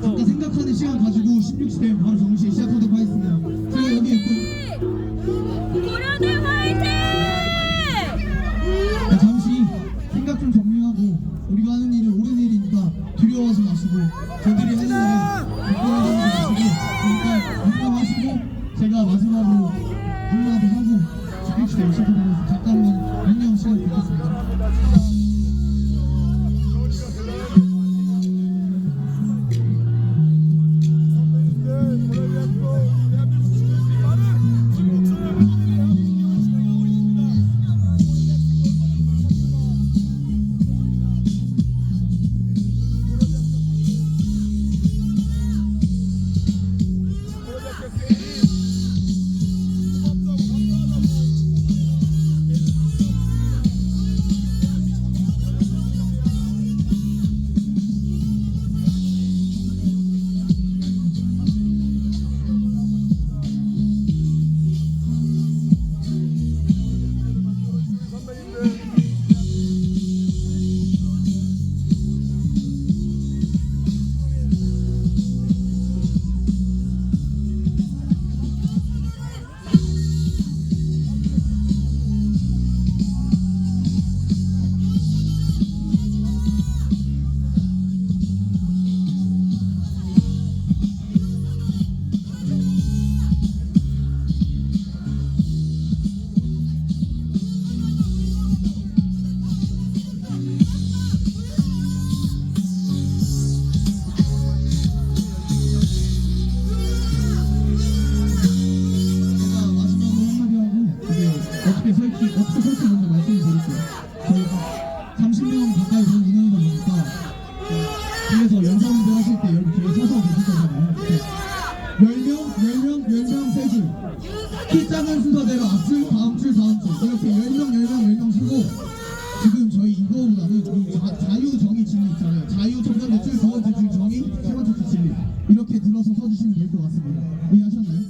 잠깐 생각하는 시간 가지고 16시 되면 바로 정시 시작하도록 하겠습니다. 제가 여기 있고 고려대 화이팅! 잠시 생각 좀 정리하고 우리가 하는 일은 옳은 일이니까 두려워하지 마시고 저들이 하는 일은 부끄러워하지 마시고 그러니까 인정하시고 제가 마지막으로 한마디 하고 16시 되면 시작하도록 하겠습니다. 잠깐만 안녕 시간 드리겠습니다. 어떻게 설치 먼저 말씀드릴게요. 저희가 30명 가까이 되는 인원이다 보니까 뒤에서 연사분들 하실 때 여기 뒤에 서서 계실 거잖아요. 10명 3줄 키 작은 순서대로 앞줄, 다음 줄, 이렇게 10명 쓰고 지금 저희 이거보다는 자유 정의 진리 있잖아요. 자유 첫 번째 줄, 두 번째 줄 정의, 세 번째 줄 진리 이렇게 들어서 서주시면 될 것 같습니다. 이해하셨나요?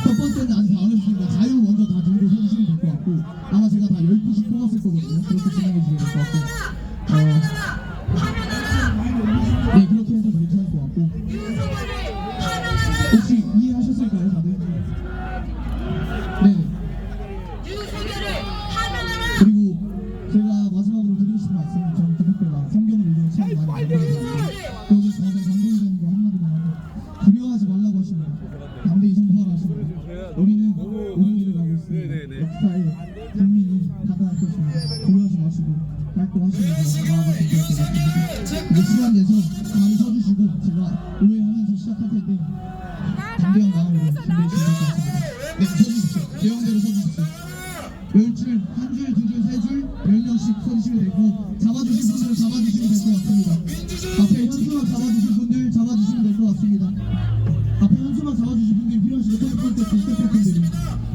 첫 번째는 아직 안 해주시니까 자유 먼저 다 들고 서주시면 될 것 같고 아마 제가 다 12시 뽑았을 거거든요. 그렇게 진행해 주시면 될 것 같고 네 그렇게 해서 괜찮을 것 같고 혹시 이해하셨을까요 다들? 네 그리고 제가 마지막으로 드리고 싶은 말씀은 저는 그때가 성경을 읽는 시간이 많이 걸리거든요. 거기서 가장 감동되는 거 한마디만 하고 두려워하지 말라고 하십니다. 담대히 선포하라 하십니다. 우리는 옳은 길을 가고 있습니다. 역사의 국민이 받아갈 것입니다. 두려워하지 마시고 깔끔하시면서 나아가시면 될 것 같습니다. 이제 시간 내서 많이 서주시고 제가 노래하면서 시작할 텐데 담대한 마음으로 준비해 주시면 될 것 같습니다. 네 서주십시오. 대형대로 서주십시오. 10줄, 1줄, 2줄, 3줄, 10명씩 서주시면 되고 잡아주신 분들은 잡아주시면 될 것 같습니다. 앞에 현수막 잡아주신 분들 잡아주시면 될 것 같습니다. 앞에 현수막 잡아주신 분들이 필요하시고 토익볼 때 스태프 분들이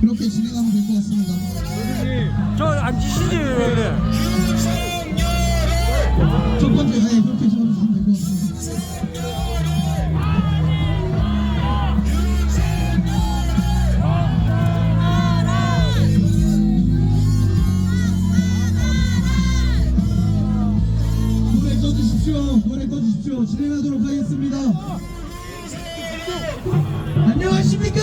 그렇게 진행하면 될 것 같습니다. 저 앉으시지 왜 그래? 첫 번째 그렇게 잡아주시면 될 것 같습니다. 노래 떠주십시오. 진행하도록 하겠습니다. 안녕하십니까?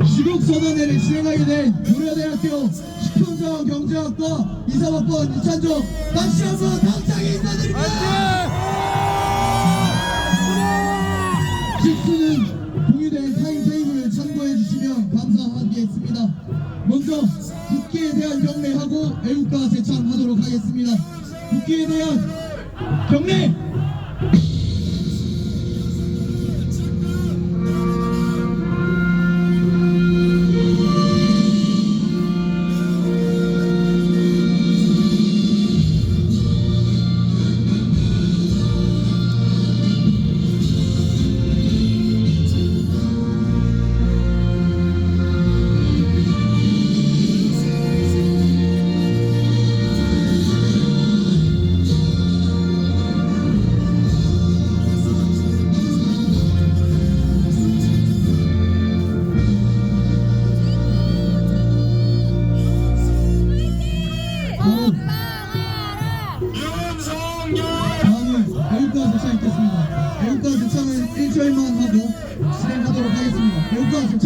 지국선언회를 진행하게 된 고려대학교 식품자원 경제학과 이사학번 이찬종 다시 한번 당장에 인사드립니다. 식수는 공유된 타임테이블을 참고해 주시면 감사하겠습니다. 먼저 국기에 대한 경례하고 애국가 제창하도록 하겠습니다. 국기에 대한 경례!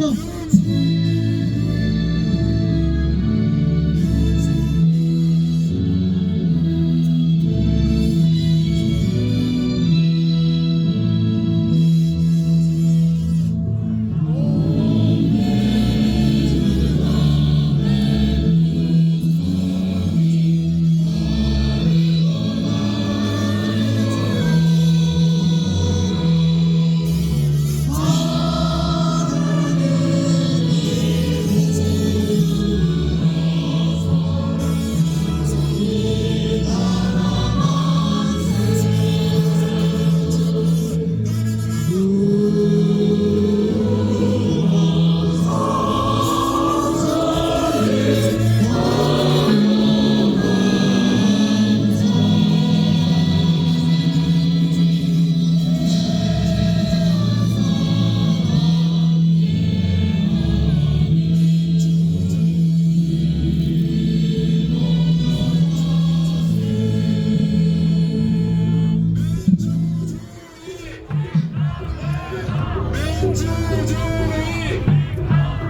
명령.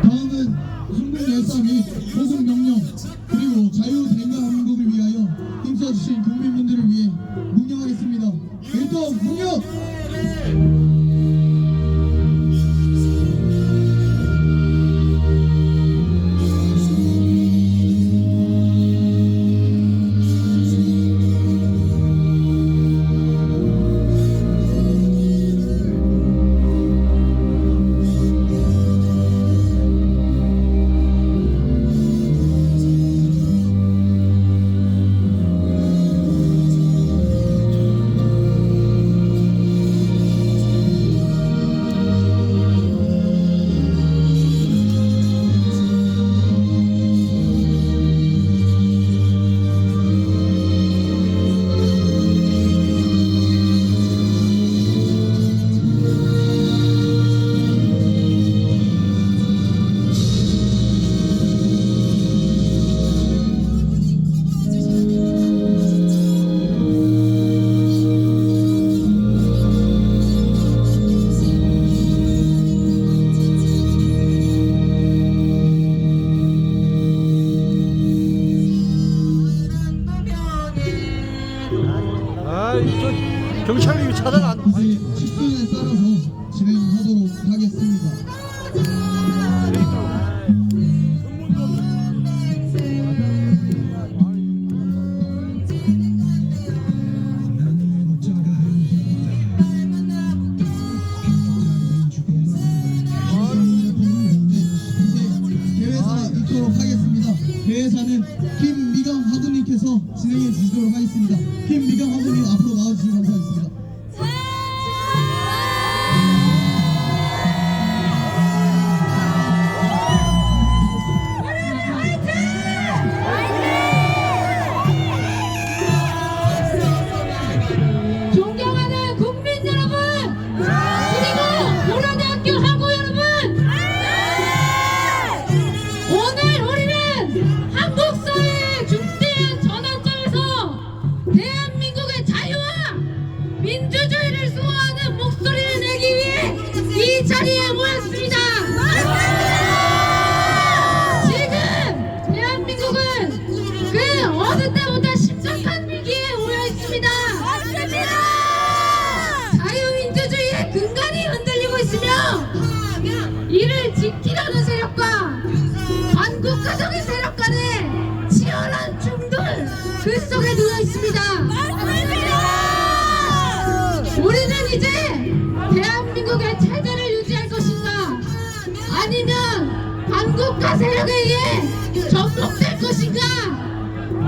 다음은 순국 열사 및 보국 명령 그리고 자유 대한민국을 위하여 힘써주신 국민분들을 위해 묵념하겠습니다. 일동 묵념. 아, 저 경찰이 차단 안. 이제 10분에 따라서 진행하도록 하겠습니다. 이제 대회사 있도록 하겠습니다. 대회사는 김미경 하구님께서 진행해 주시도록 하겠습니다. 김미경 하구님 앞으로 나와주시면 감사하겠습니다. 존경하는 국민 여러분, 그리고 고려대학교 학우 여러분, 오늘 우리는 한국 사회의 중대한 전환점에서 대한민국의 자유와 민주주의를 수호하는 목소리를 내기 위해 이 자리에 모였습니다. 지금 대한민국은 그 어느 때보다 심각한 위기에 놓여 있습니다. 자유민주주의의 근간이 흔들리고 있으며 이를 지키려는 세력과 반국가적인 세력 간의 치열한 충돌 그 속에 놓여 있습니다. 우리는 이제 대한민국의 체제를 유지할 것인가 아니면 반국가 세력에 의해 전복될 것인가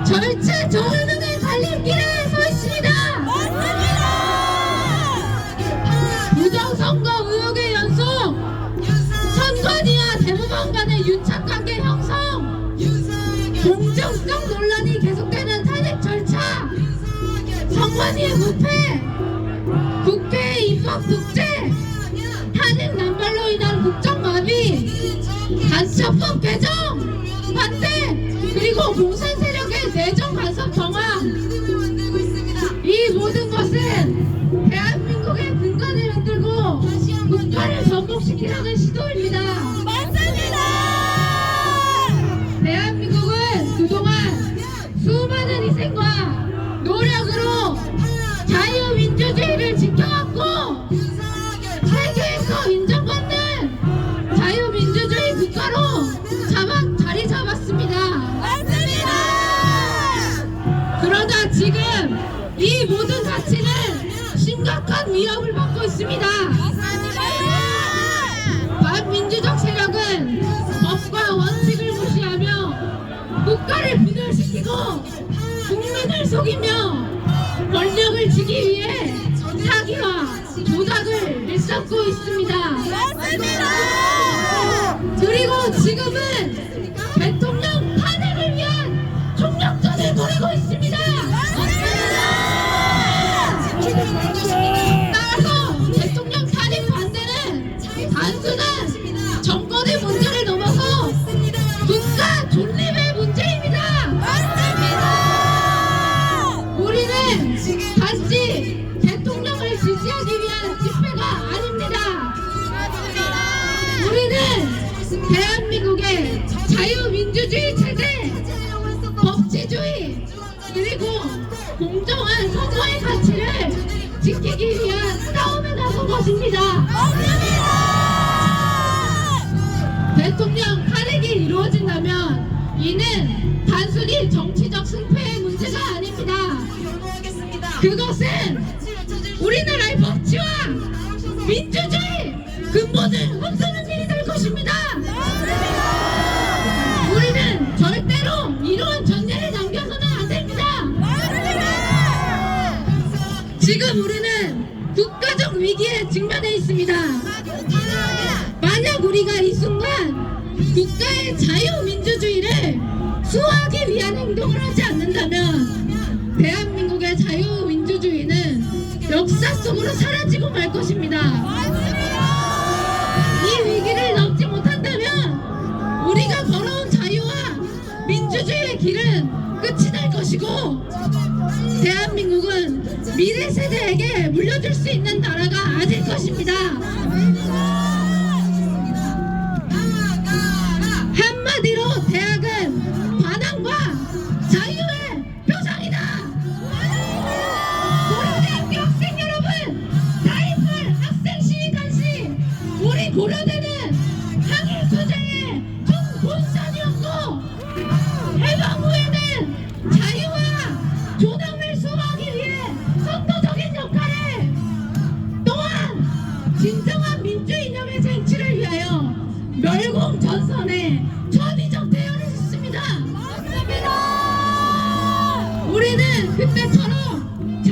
절체절명의 갈림길에 서 있습니다. 부정선거 의혹의 연속, 선관위와 대법원 간의 유착관계 형성, 공정성 논란이 계속되는 탄핵 절차, 선관위의 부패, 국회의 입법 독재, 탄핵 남발로 인한 국정마비, 간첩법 개정 반대, 그리고 공산 세력의 내정 간섭 정황, 이 모든 것은 대한민국의 근간을 흔들고 국가를 전복시키려는 시도입니다. 그러나 지금 이 모든 가치는 심각한 위협을 받고 있습니다. 반민주적 세력은 법과 원칙을 무시하며 국가를 분열시키고 국민을 속이며 권력을 지기 위해 사기와 조작을 일삼고 있습니다. 그리고 지금은 대통령 탄핵을 위한 총력전을 벌이고 있습니다. 따라서 대통령 탄핵 반대는 단순한 정권의 문제를 넘어서 국가 존립의 문제입니다. 우리는 단지 대통령을 지지하기 위한 집회가 아닙니다. 우리는 대한민국의 자유민주주의 체제, 법치주의, 그리고 공정한 선거의 가치를 지키기 위한 싸움에 나선 것입니다. 대통령 탄핵이 이루어진다면 이는 단순히 정치적 승패의 문제가 아닙니다. 그것은 우리나라의 법치와 민주주의 근본을 훼손하는 일이 될 것입니다. 우리는 절대로 이러한 전례를 남겨서는 안 됩니다. 지금 우리는 국가적 위기에 직면해 있습니다. 만약 우리가 이 순간 국가의 자유민주주의를 수호하기 위한 행동을 하지 않는다면 대한민국의 자유민주주의는 역사 속으로 사라지고 말 것입니다. 이 위기를 넘지 못한다면 우리가 걸어온 자유와 민주주의의 길은 끝이 날 것이고 대한민국은 미래 세대에게 물려줄 수 있는 나라가 아닐 것입니다. 한마디로 대학은 반항과 자유의 표상이다. 고려대학교 학생 여러분, 4.18 학생 시위 당시 우리 고려대는 항일 투쟁의 총본산이었고 해방 후에는 자유와 존엄을 수호하기 위해 선도적인 역할을, 또한 진정한 민주 이념의 쟁취를 위하여 멸공전선에 전위적 대열을 했습니다. 우리는 그때처럼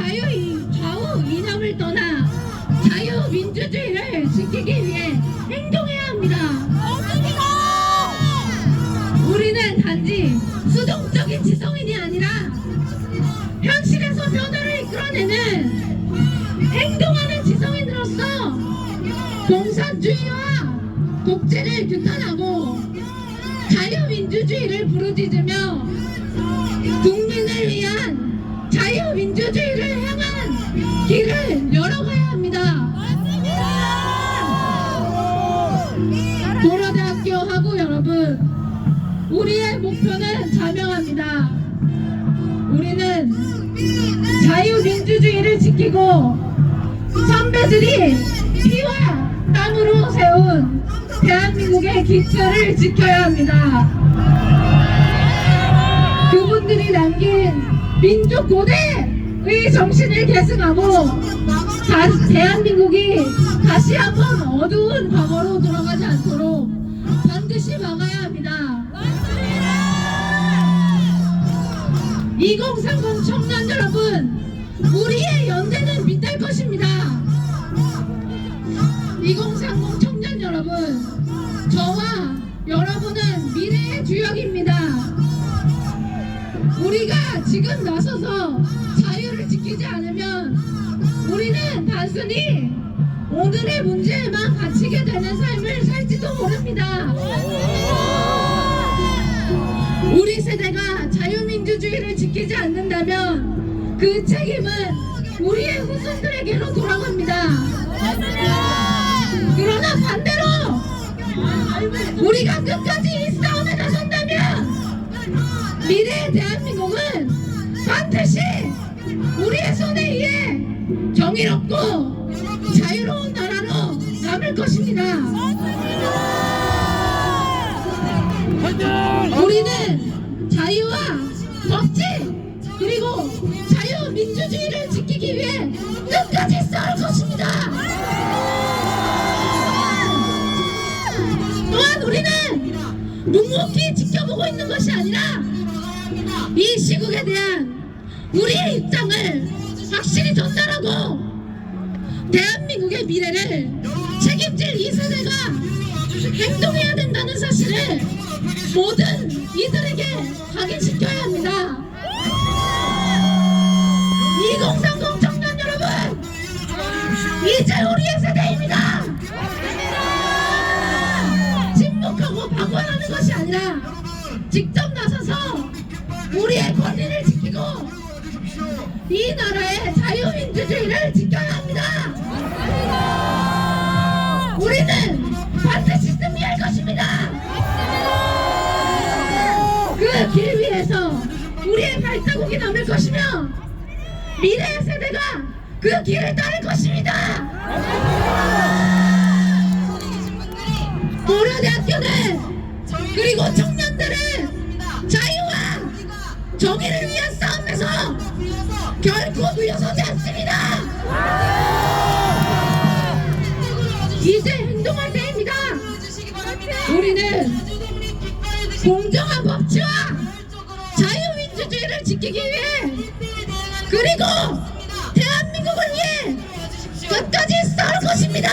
좌우 이념을 떠나 자유민주주의를 지키기 위해 행동해야 합니다. 우리는 단지 수동적인 지성인이 아니라 현실에서 변화를 이끌어내는 행동하는 지성인으로서 공산주의와 독재를 규탄하고 자유민주주의를 부르짖으며 국민을 위한 자유민주주의를 향한 길을 열어가야 합니다. 고려대학교 학우 여러분, 우리의 목표는 자명합니다. 우리는 자유민주주의를 지키고 선배들이 피와 땀으로 세운 대한민국의 기틀을 지켜야 합니다. 그분들이 남긴 민족 고대의 정신을 계승하고 대한민국이 다시 한번 어두운 과거로 돌아가지 않도록 반드시 막아야 합니다. 2030 청년 여러분, 우리의 연대는 빛날 것입니다. 2030 청년 여러분, 저와 여러분은 미래의 주역입니다. 우리가 지금 나서서 자유를 지키지 않으면 우리는 단순히 오늘의 문제에만 갇히게 되는 삶을 살지도 모릅니다. 우리 세대가 자유민주주의를 지키지 않는다면 그 책임은 우리의 후손들에게로 돌아갑니다. 그러나 반대로 우리가 끝까지 이 싸움에 나선다면 미래의 대한민국은 반드시 우리의 손에 의해 정의롭고 자유로운 나라로 남을 것입니다. 우리는 자유와 법치, 그리고 자유민주주의를 지키기 위해 끝까지 싸울 것입니다. 또한 우리는 묵묵히 지켜보고 있는 것이 아니라 이 시국에 대한 우리의 입장을 확실히 전달하고 대한민국의 미래를 책임질 이 세대가 행동해야 된다는 사실을 모든 이들에게 각인시켜야 합니다. 2030 청년 여러분, 이제 우리의 세대입니다. 침묵하고 방관하는 것이 아니라 직접 나서서 우리의 권리를 지키고 이 나라의 자유민주주의를 지켜야 합니다. 우리는 반드시 승리할 것입니다. 그 길 위에서 우리의 발자국이 남을 것이며 미래의 세대가 그 길을 따를 것입니다. 고려대학교는 그리고 청년들은 자유와 정의를 위한 싸움에서 결코 물러서지 않습니다. 이제 행동할 때입니다. 우리는 공정한 법치와 자유민주주의를 지키기 위해 그리고 대한민국을 위해 끝까지 싸울 것입니다.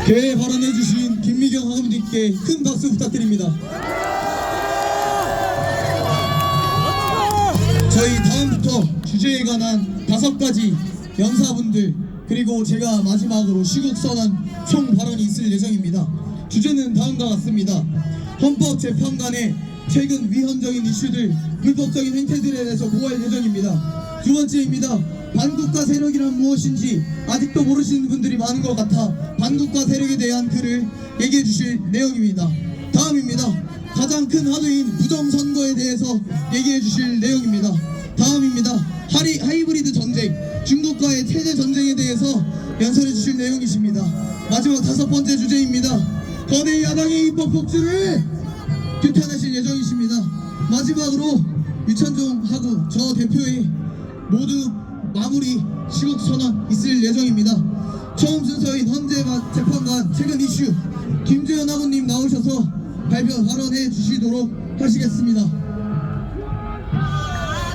개회 발언해주신 김미경 학우님께 큰 박수 부탁드립니다. 저희 다음부터 주제에 관한 5가지 연사분들 그리고 제가 마지막으로 시국선언 총 발언이 있을 예정입니다. 주제는 다음과 같습니다. 헌법재판관의 최근 위헌적인 이슈들, 불법적인 행태들에 대해서 보호할 예정입니다. 두 번째입니다. 반국가 세력이란 무엇인지 아직도 모르시는 분들이 많은 것 같아 반국가 세력에 대한 글을 얘기해 주실 내용입니다. 다음입니다. 가장 큰 화두인 부정선거에 대해서 얘기해 주실 내용입니다. 다음입니다. 하이브리드 전쟁, 중국과의 체제 전쟁에 대해서 연설해 주실 내용이십니다. 마지막 5번째 주제입니다. 거대 야당의 입법 폭주를 규탄하실 예정이십니다. 마지막으로 유찬종 하고 저 대표의 모두 마무리 시국선언 있을 예정입니다. 처음 순서인 헌재재판관 최근 이슈 김재현 학우님 나오셔서 발언해 주시도록 하시겠습니다.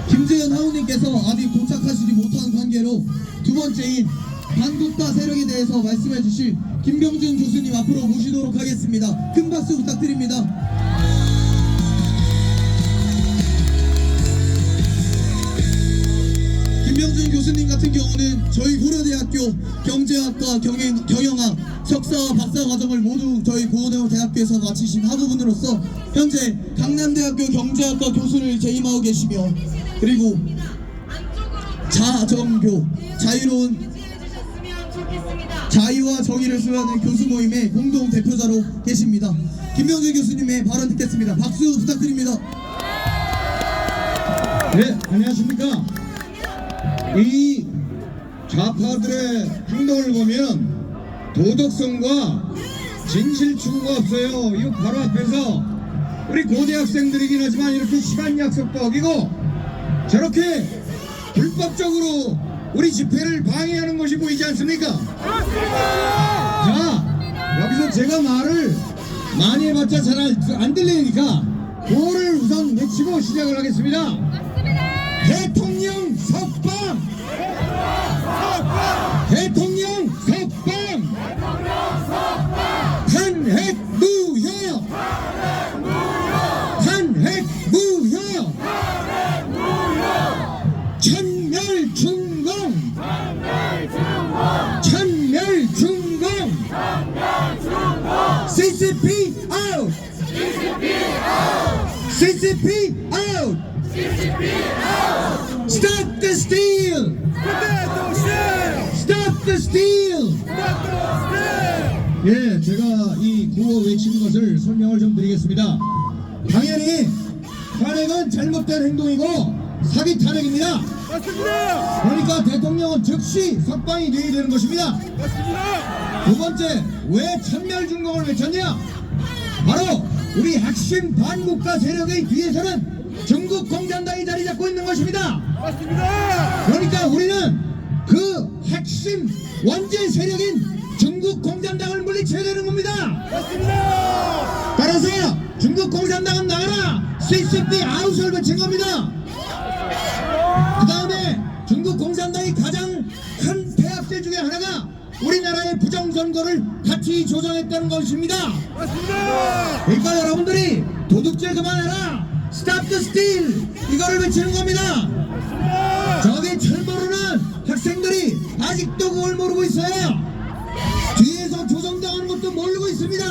김재현 학우님께서 아직 도착하시지 못한 관계로 두 번째인 반국가 세력에 대해서 말씀해 주실 김병준 교수님 앞으로 모시도록 하겠습니다. 큰 박수 부탁드립니다. 김병준 교수님 같은 경우는 저희 고려대학교 경제학과 경영학 석사와 박사 과정을 모두 저희 고려대학교에서 마치신 학우분으로서 현재 강남대학교 경제학과 교수를 재임하고 계시며 그리고 자정교 자유로운 자유와 정의를 수호하는 교수 모임의 공동 대표자로 계십니다. 김병준 교수님의 발언 듣겠습니다. 박수 부탁드립니다. 네, 안녕하십니까. 이 좌파들의 행동을 보면 도덕성과 진실 추구가 없어요. 이거 바로 앞에서 우리 고대학생들이긴 하지만 이렇게 시간 약속도 어기고 저렇게 불법적으로 우리 집회를 방해하는 것이 보이지 않습니까? 자, 여기서 제가 말을 많이 해봤자 잘 안 들리니까 구호를 우선 외치고 시작을 하겠습니다. 대통령 석방! 대통령 석방! 탄핵 무효! 탄핵 무효! 천멸중공! 천멸중공! CCP out! CCP out! Stop the steal! Stop the steal! 예, 제가 이 구호 외치는 것을 설명을 좀 드리겠습니다. 당연히 탄핵은 잘못된 행동이고 사기 탄핵입니다. 맞습니다. 그러니까 대통령은 즉시 석방이 되어야 되는 것입니다. 맞습니다. 두 번째, 왜 천멸중공을 외쳤냐? 바로 우리 핵심 반국가 세력의 뒤에서는 중국 공산당이 자리 잡고 있는 것입니다. 맞습니다. 그러니까 우리는 그 핵심 원죄 세력인 중국 공산당을 물리쳐야 되는 겁니다. 맞습니다. 따라서 중국 공산당은 나가라, CCP 아웃을 외친 겁니다. 그 다음에 중국 공산당이 가장 큰 폐악질 중에 하나가 우리나라의 부정선거를 같이 조장했다는 것입니다. 맞습니다. 그러니까 여러분들이 도둑질 그만해라, Stop the steal, 이거를 외치는 겁니다. 저기 잘 모르는 학생들이 아직도 그걸 모르고 있어요. 뒤에서 조정당하는 것도 모르고 있습니다.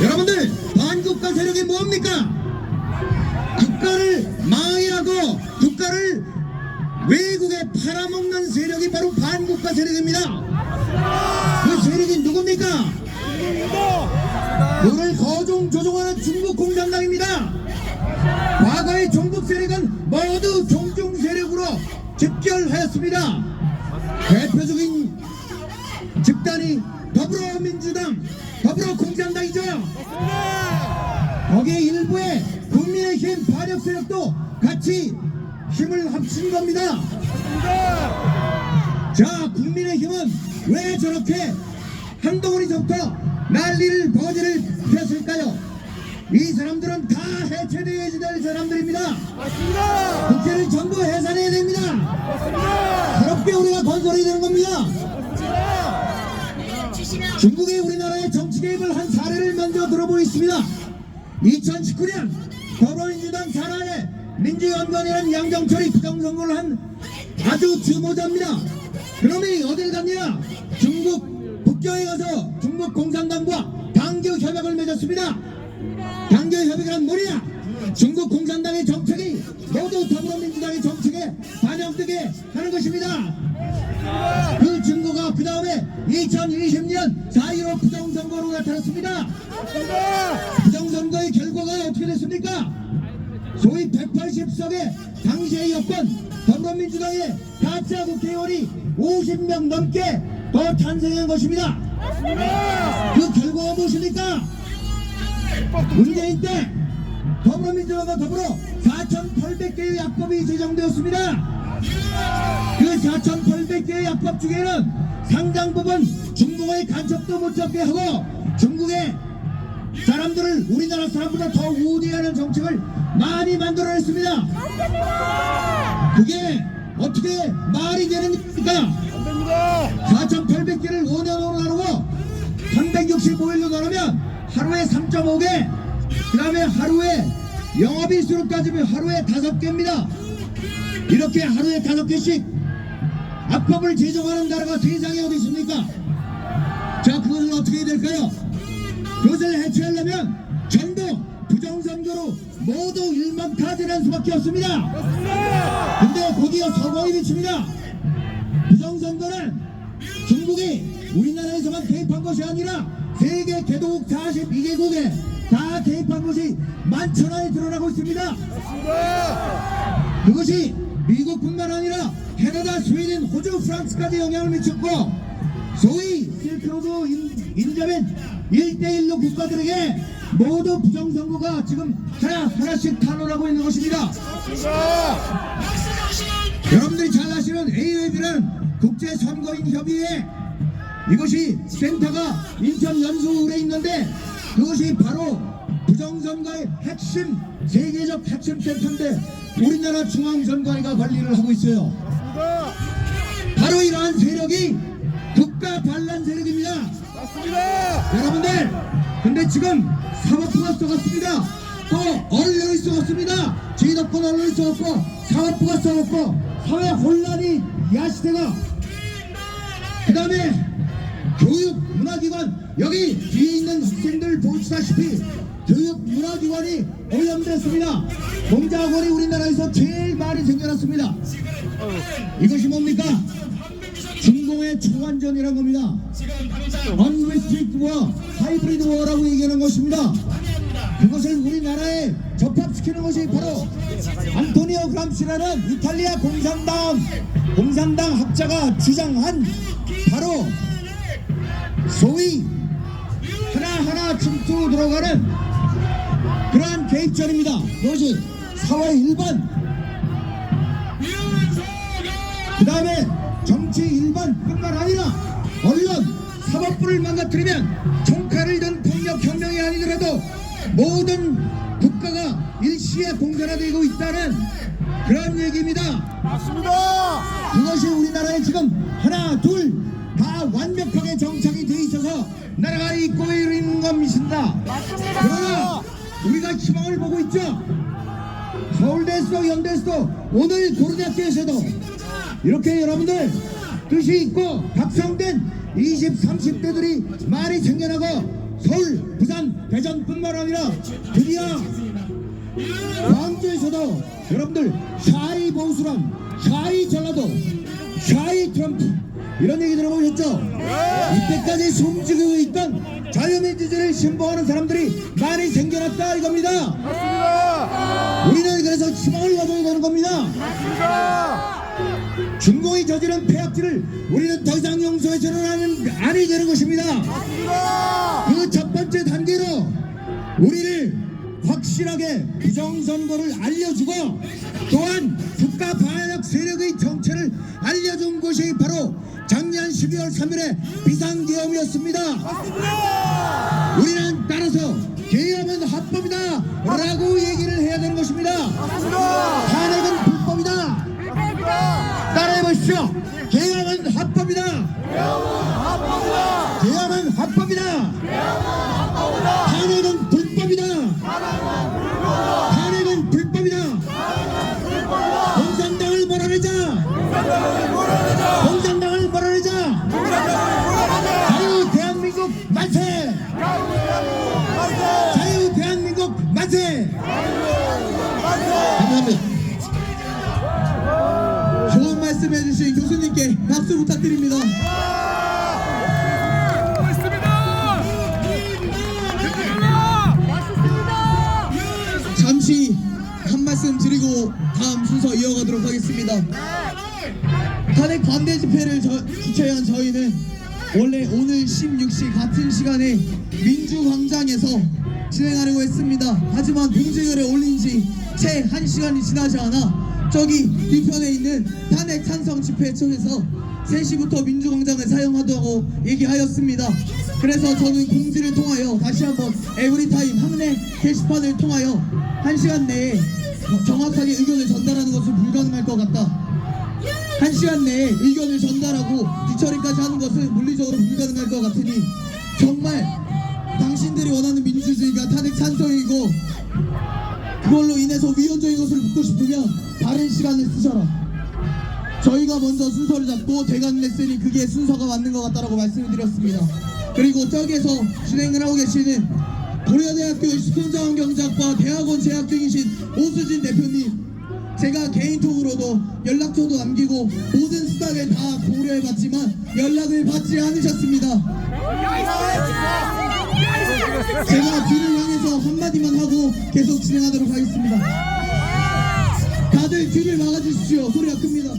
여러분들, 반국가 세력이 뭡니까? 국가를 망하고 국가를 외국에 팔아먹는 세력이 바로 반국가 세력입니다. 그 세력이 누굽니까? 그를 거종 조종하는 중국 공산당입니다. 과거의 종북 세력은 모두 종중 세력으로 집결하였습니다. 대표적인 집단이 더불어민주당, 더불어공산당이죠. 거기에 일부의 국민의힘 반역 세력도 같이 힘을 합친 겁니다. 자, 국민의힘은 왜 저렇게 한동훈이부터 난리를 버지를 폈을까요? 이 사람들은 다 해체되어야 될 사람들입니다. 맞습니다. 국회를 전부 해산해야 됩니다. 맞습니다. 새롭게 우리가 건설해야 되는 겁니다. 중국이 우리나라의 정치 개입을 한 사례를 먼저 들어보겠습니다. 2019년 더불어민주당 산하에 민주연구원이라는 양정철이 부정선거를 한 아주 주모자입니다. 그놈이 어딜 갔냐? 중국 북경에 가서 중국 공산당과 당교 협약을 맺었습니다. 당교 협약은 뭐냐? 중국 공산당의 정책이 모두 더불어민주당의 정책에 반영되게 하는 것입니다. 그 증거가 그 다음에 2020년 4.15 부정선거로 나타났습니다. 부정선거의 결과가 어떻게 됐습니까? 소위 180석의 당시의 여권 더불어민주당의 가짜 국회의원이 50명 넘게 더 탄생한 것입니다. 그 결과가 무엇입니까? 문재인 때 더불어민주당과 더불어 4,800개의 약법이 제정되었습니다. 그 4,800개의 약법 중에는 상당 부분 중국의 간첩도 못 잡게 하고 중국의 사람들을 우리나라 사람보다 더 우대하는 정책을 많이 만들어냈습니다. 그게 어떻게 말이 되는 겁니까? 4,800개를 5년으로 나누고 365일로 나누면 하루에 3.5개, 그 다음에 하루에 영업일수로 따지면 하루에 5개입니다. 이렇게 하루에 5개씩 악법을 제정하는 나라가 세상에 어디 있습니까? 자, 그것을 어떻게 해야 될까요? 그것을 해체하려면 전부 부정선거로 모두 일망타진할 수밖에 없습니다. 근데 거기가 서거의 위치입니다. 부정선거는 중국이 우리나라에서만 개입한 것이 아니라 세계 개도국 42개국에 다 개입한 것이 만천하에 드러나고 있습니다. 그것이 미국뿐만 아니라 캐나다, 스웨덴, 호주, 프랑스까지 영향을 미쳤고 소위 실크로드 인접인 1대1로 국가들에게 모두 부정선거가 지금 하나씩 탄원하고 있는 것입니다. 여러분들이 잘 아시는 AOF라는 국제선거인협의회, 이것이 센터가 인천 연수울에 있는데 그것이 바로 부정선거의 핵심, 세계적 핵심 센터인데 우리나라 중앙선거위가 관리를 하고 있어요. 바로 이러한 세력이 국가 반란 세력입니다. 여러분들, 근데 지금 사법부가 썩었습니다. 또 언론이 썩었습니다. 지휘덕권 언론이 썩었고 사법부가 썩었고 사회 혼란이 야시대가, 그 다음에 교육문화기관, 여기 뒤에 있는 학생들 보시다시피 교육문화기관이 오염됐습니다. 공자학원이 우리나라에서 제일 많이 생겨났습니다. 이것이 뭡니까? 중공의 초완전이라는 겁니다. Unrestricted War, Hybrid War라고 얘기하는 것입니다. 그것을 우리나라에 접합시키는 것이 바로 안토니오 그람시라는 이탈리아 공산당 학자가 주장한 바로 소위 하나하나 춤추고 들어가는 그러한 개입전입니다. 그것이 4월 1번, 그 다음에 정치 1번뿐만 아니라 언론, 사법부를 망가뜨리면 총칼을 든 폭력혁명이 아니더라도 모든 국가가 일시에 공산화되고 있다는 그런 얘기입니다. 맞습니다. 그것이 우리나라에 지금 하나 둘 다 완벽하게 정착이 돼 있어서 나라가 있고 있는 것입니다. 그러나 우리가 희망을 보고 있죠. 서울대에서도 연대에서도 오늘 고려대학교에서도 이렇게 여러분들 뜻이 있고 각성된 20, 30대들이 많이 생겨나고 서울, 부산, 대전뿐만 아니라 드디어 광주에서도 여러분들 샤이 보수론, 샤이 전라도, 샤이 트럼프 이런 얘기 들어보셨죠? 이때까지 숨지고 있던 자유민주주의를 신봉하는 사람들이 많이 생겨났다 이겁니다. 맞습니다. 우리는 그래서 희망을 가져야 되는 겁니다. 맞습니다. 중공이 저지른 폐악질을 우리는 더 이상 용서해서는 아니 되는 것입니다. 맞습니다. 그 첫 번째 단계로 우리를 확실하게 부정선거를 알려주고 또한 국가 반역 세력의 정체를 알려준 것이 바로 작년 12월 3일에 비상계엄이었습니다. 맞습니다. 우리는 따라서 계엄은 합법이다 라고 얘기를 해야 되는 것입니다. 맞습니다. 탄핵은 불법이다. 맞습니다. 따라해보십시오. 계엄은 합법이다. 합법이다. 계엄은 합법이다. 탄핵은 불법이다. 탄핵은 불법이다. 공산당을 몰아내자. 공산당을 몰아내자. 자유 대한민국 만세. 자유 대한민국 만세. 감사합니다. 좋은 말씀 해주신 교수님께 박수 부탁드립니다. 잠시 한 말씀 드리고 다음 순서 이어가도록 하겠습니다. 탄핵 반대 집회를 주최한 저희는 원래 오늘 16시 같은 시간에 민주광장에서 진행하려고 했습니다. 하지만 공지글에 올린 지 채 1시간이 지나지 않아 저기 뒤편에 있는 탄핵 찬성 집회청에서 3시부터 민주광장을 사용하자고 얘기하였습니다. 그래서 저는 공지를 통하여 다시 한번 에브리타임 학내 게시판을 통하여 1시간 내에 정확하게 의견을 전달하는 것은 불가능할 것 같다. 1시간 내에 의견을 전달하고 뒤처리까지 하는 것은 물리적으로 불가능할 것 같으니 정말 당신들이 원하는 민주주의가 탄핵 찬성이고 그걸로 인해서 위헌적인 것을 묻고 싶으면 다른 시간을 쓰셔라. 저희가 먼저 순서를 잡고 대강 냈으니 그게 순서가 맞는 것 같다라고 말씀을 드렸습니다. 그리고 저기에서 진행을 하고 계시는 고려대학교 수평자원경제학과 대학원 재학 중이신 오수진 대표님, 제가 개인톡으로도 연락처도 남기고 모든 수단을 다 고려해봤지만 연락을 받지 않으셨습니다. 제가 뒤를 향해서 한마디만 하고 계속 진행하도록 하겠습니다. 다들 뒤를 막아주십시오. 소리가 큽니다.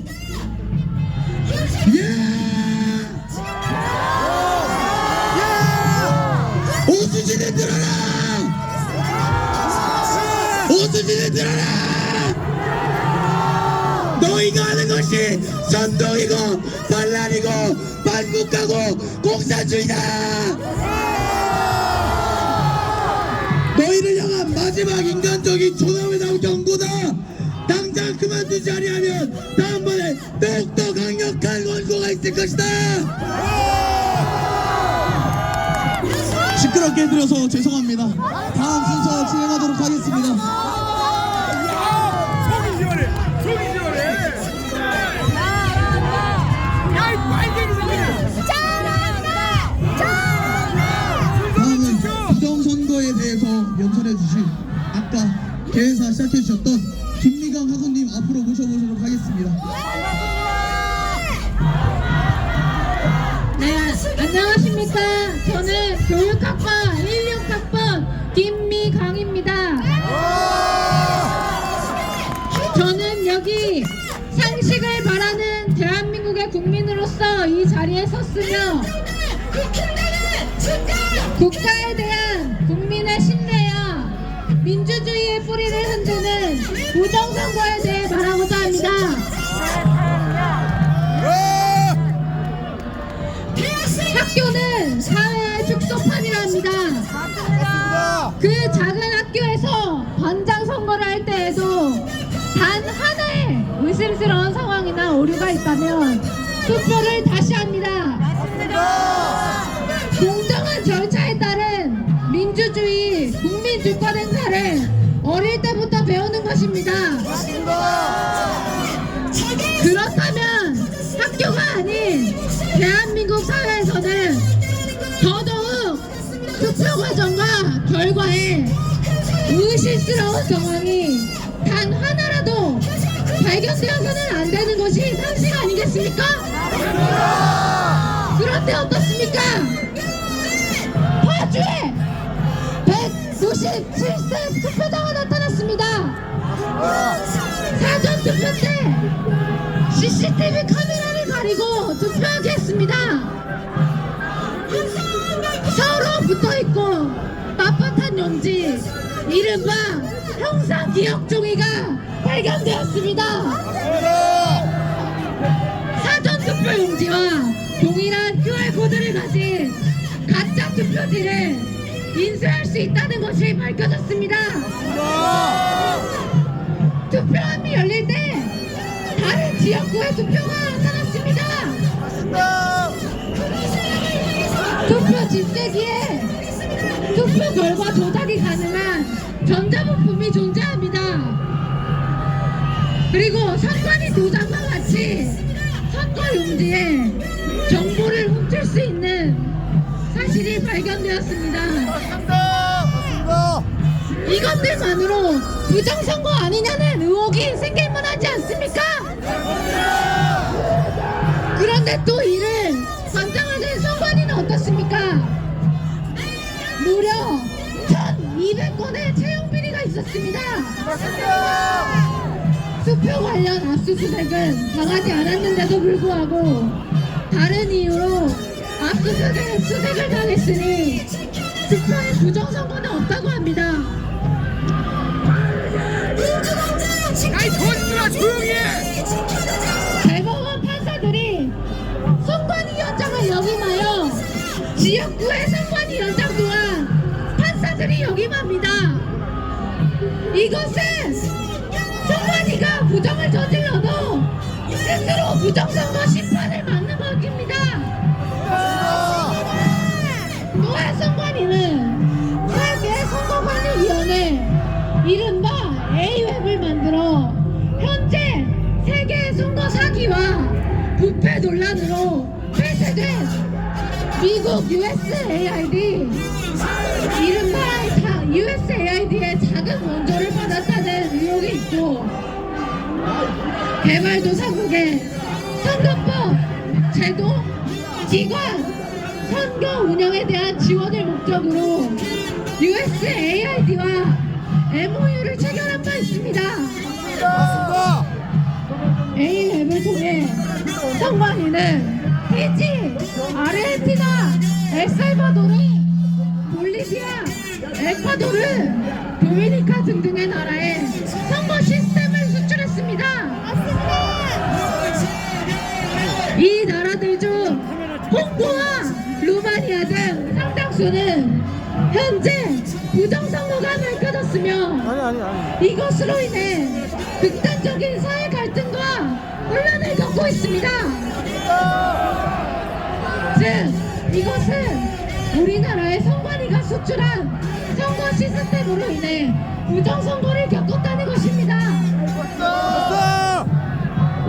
오수진을 들어라! 오수진을 들어라! 너희가 하는 것이 선동이고 반란이고 반국가고 공산주의다! 너희를 향한 마지막 인간적인 조남의 경고다! 당장 그만두지 아니하면 다음번에 더욱더 강력한 원고가 있을 것이다! 시끄럽게 해드려서 죄송합니다. 다음 순서 진행하도록 하겠습니다. 속이 시원해. 속이 시원해. 야, 이 빨갱이 새끼들. 다음은 부정선거에 대해서 연설해주신 아까 개회사 시작해주셨던 김미강 학우님 앞으로 모셔보도록 하겠습니다. 네, 안녕하십니까. 저는 교육학과 16학번 김미강입니다. 저는 여기 상식을 바라는 대한민국의 국민으로서 이 자리에 섰으며 국가에 대한 국민의 신뢰야 민주주의의 뿌리를 흔드는 부정선거에 대해 말하고자 합니다. 학교는 사회의 축소판이랍니다. 그 작은 학교에서 반장 선거를 할 때에도 단 하나의 의심스러운 상황이나 오류가 있다면 투표를 다시 합니다. 공정한 절차에 따른 민주주의 국민 주권 행사를 어릴 때부터 배우는 것입니다. 그렇다면 학교가 아닌 대한민국 사회에서는 더더욱 투표 과정과 결과에 의심스러운 정황이 단 하나라도 발견되어서는 안 되는 것이 상식 아니겠습니까? 그런데 어떻습니까? 파주에 197세 투표자가 나타났습니다. 사전 투표 때 CCTV 카메라를 가리고 투표하게 했습니다. 서로 붙어있고 빳빳한 용지, 이른바 형사 기억 종이가 발견되었습니다. 사전 투표 용지와 동일한 QR코드를 가진 가짜 투표지를 인쇄할 수 있다는 것이 밝혀졌습니다. 투표함이 열릴 때 다른 지역구의 투표가 나타났습니다. 투표 집계기에 투표 결과 조작이 가능한 전자부품이 존재합니다. 그리고 선관위 도장과 같이 선거 용지에 정보를 훔칠 수 있는 사실이 발견되었습니다. 이것들만으로 부정선거 아니냐는 의혹이 생길만 하지 않습니까? 그런데 또 이를 관장을 낸 선관위는 어떻습니까? 무려 1200건의 채용 비리가 있었습니다. 투표 관련 압수수색은 당하지 않았는데도 불구하고 다른 이유로 압수수색을 당했으니 투표에 부정선거는 없다고 합니다. 아이 거짓말아 조용히 해. 대법원 판사들이 선관위원장을 역임하여 지역구의 선관위원장 또한 판사들이 역임합니다. 이것은 선관위가 부정을 저질러도 스스로 부정선거 심판을 받는 것입니다. 또한 선관위는 세계 선거관리위원회 이른바 A웹을 만들어 현재 세계 선거 사기와 부패 논란으로 폐쇄된 미국 USAID 이른바 USAID의 자금 원조를 받았다는 의혹이 있고 개발도상국의 선거법, 제도, 기관, 선거 운영에 대한 지원을 목적으로 USAID와 MOU를 체결한 바 있습니다. A앱을 통해 선관위는 피지, 아르헨티나, 엘살바도르, 볼리비아, 에콰도르, 도미니카 등등의 나라에 선거 시스템을 수출했습니다. 이 나라들 중 홍고와 루마니아 등 상당수는 현재 부정선거가 밝혀졌으며 이것으로 인해 극단적인 사회 갈등과 혼란을 겪고 있습니다. 즉 이것은 우리나라의 선관위가 수출한 선거 시스템으로 인해 부정선거를 겪었다는 것입니다.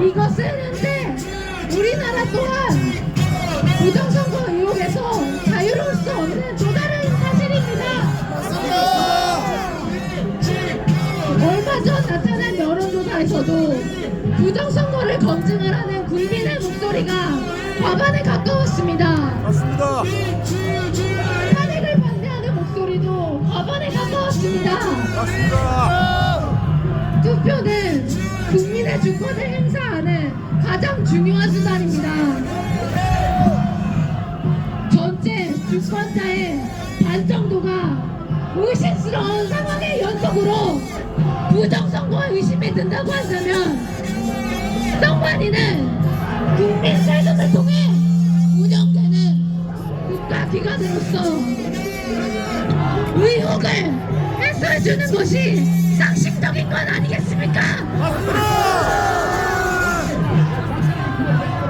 이것은 현재 우리나라 또한 부정선거 의혹에서 자유로울 수 없는 또 다른 사실입니다. 얼마 전 나타난 여론조사에서도 부정선거를 검증하라는 국민의 목소리가 과반에 가까웠습니다. 맞습니다. 탄핵을 반대하는 목소리도 과반에 가까웠습니다. 맞습니다. 투표는 국민의 주권을 행사하는 가장 중요한 수단입니다. 전체 주권자의 반 정도가 의심스러운 상황의 연속으로 부정선거에 의심이 든다고 한다면 선관위는 국민 세금을 통해 운영되는 국가기관으로서 의혹을 해소해주는 것이 상식적인 건 아니겠습니까?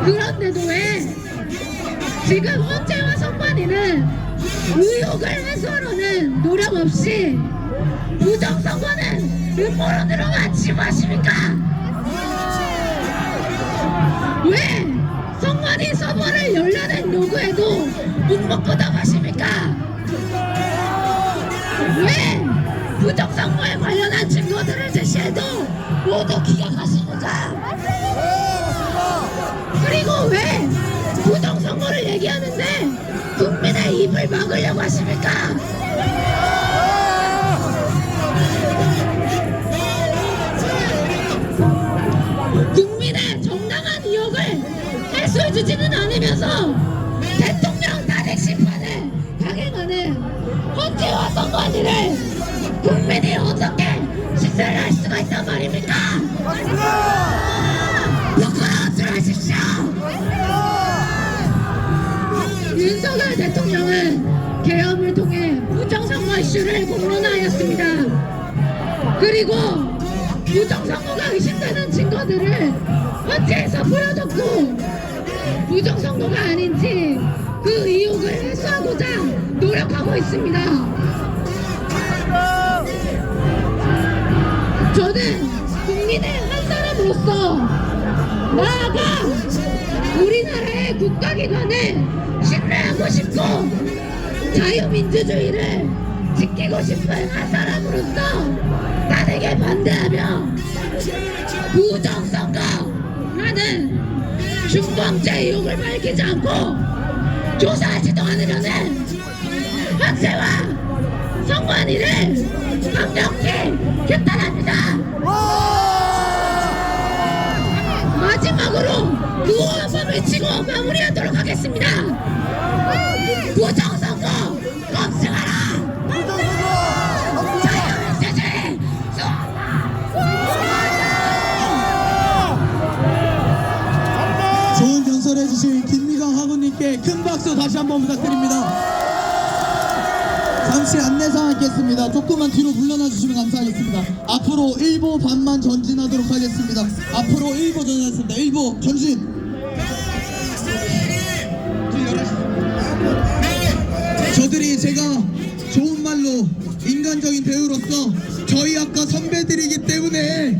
그런데도 왜 지금 헌재와 선관위는 의혹을 해소하려는 노력 없이 부정선거는 음모론으로만 치부하십니까? 왜 선관위 서버를 열라는 요구에도 묵묵부답하십니까? 왜 부정선거에 관련한 증거들을 제시해도 모두 기각하십니까? 그리고 왜 부정선거를 얘기하는데 국민의 입을 막으려고 하십니까? 국민의 정당한 의혹을 해소해주지는 않으면서 대통령 탄핵 심판을 강행하는 헌재와 선관위를 국민이 어떻게 시설을 할 수가 있단 말입니까? 부끄러워들 하십시오. 윤석열 대통령은 계엄을 통해 부정선거 이슈를 공론화하였습니다. 그리고 부정선거가 의심되는 증거들을 헌재에서 보여줬고 부정선거가 아닌지 그 의혹을 해소하고자 노력하고 있습니다. 저는 국민의 한 사람으로서 나아가 우리나라의 국가기관을 신뢰하고 싶고 자유민주주의를 지키고 싶은 한 사람으로서 탄핵에 반대하며 부정선거라는 중범죄 의혹을 밝히지 않고 조사하지도 않으려는 헌재와 선관위를 강력히 규탄합니다. 마지막으로 구호 한번 외치고 마무리하도록 하겠습니다. 부정선거 검증하라. 자유민주주의 좋은 연설해주신 김미경 학우님께 큰 박수 다시 한번 부탁드립니다. 잠시 안내사항 있겠습니다. 조금만 뒤로 물러나 주시면 감사하겠습니다. 앞으로 1보 반만 전진하도록 하겠습니다. 앞으로 1보 전진하겠습니다. 1보 전진. 저들이 제가 좋은 말로 인간적인 대우로서 저희 아까 선배들이기 때문에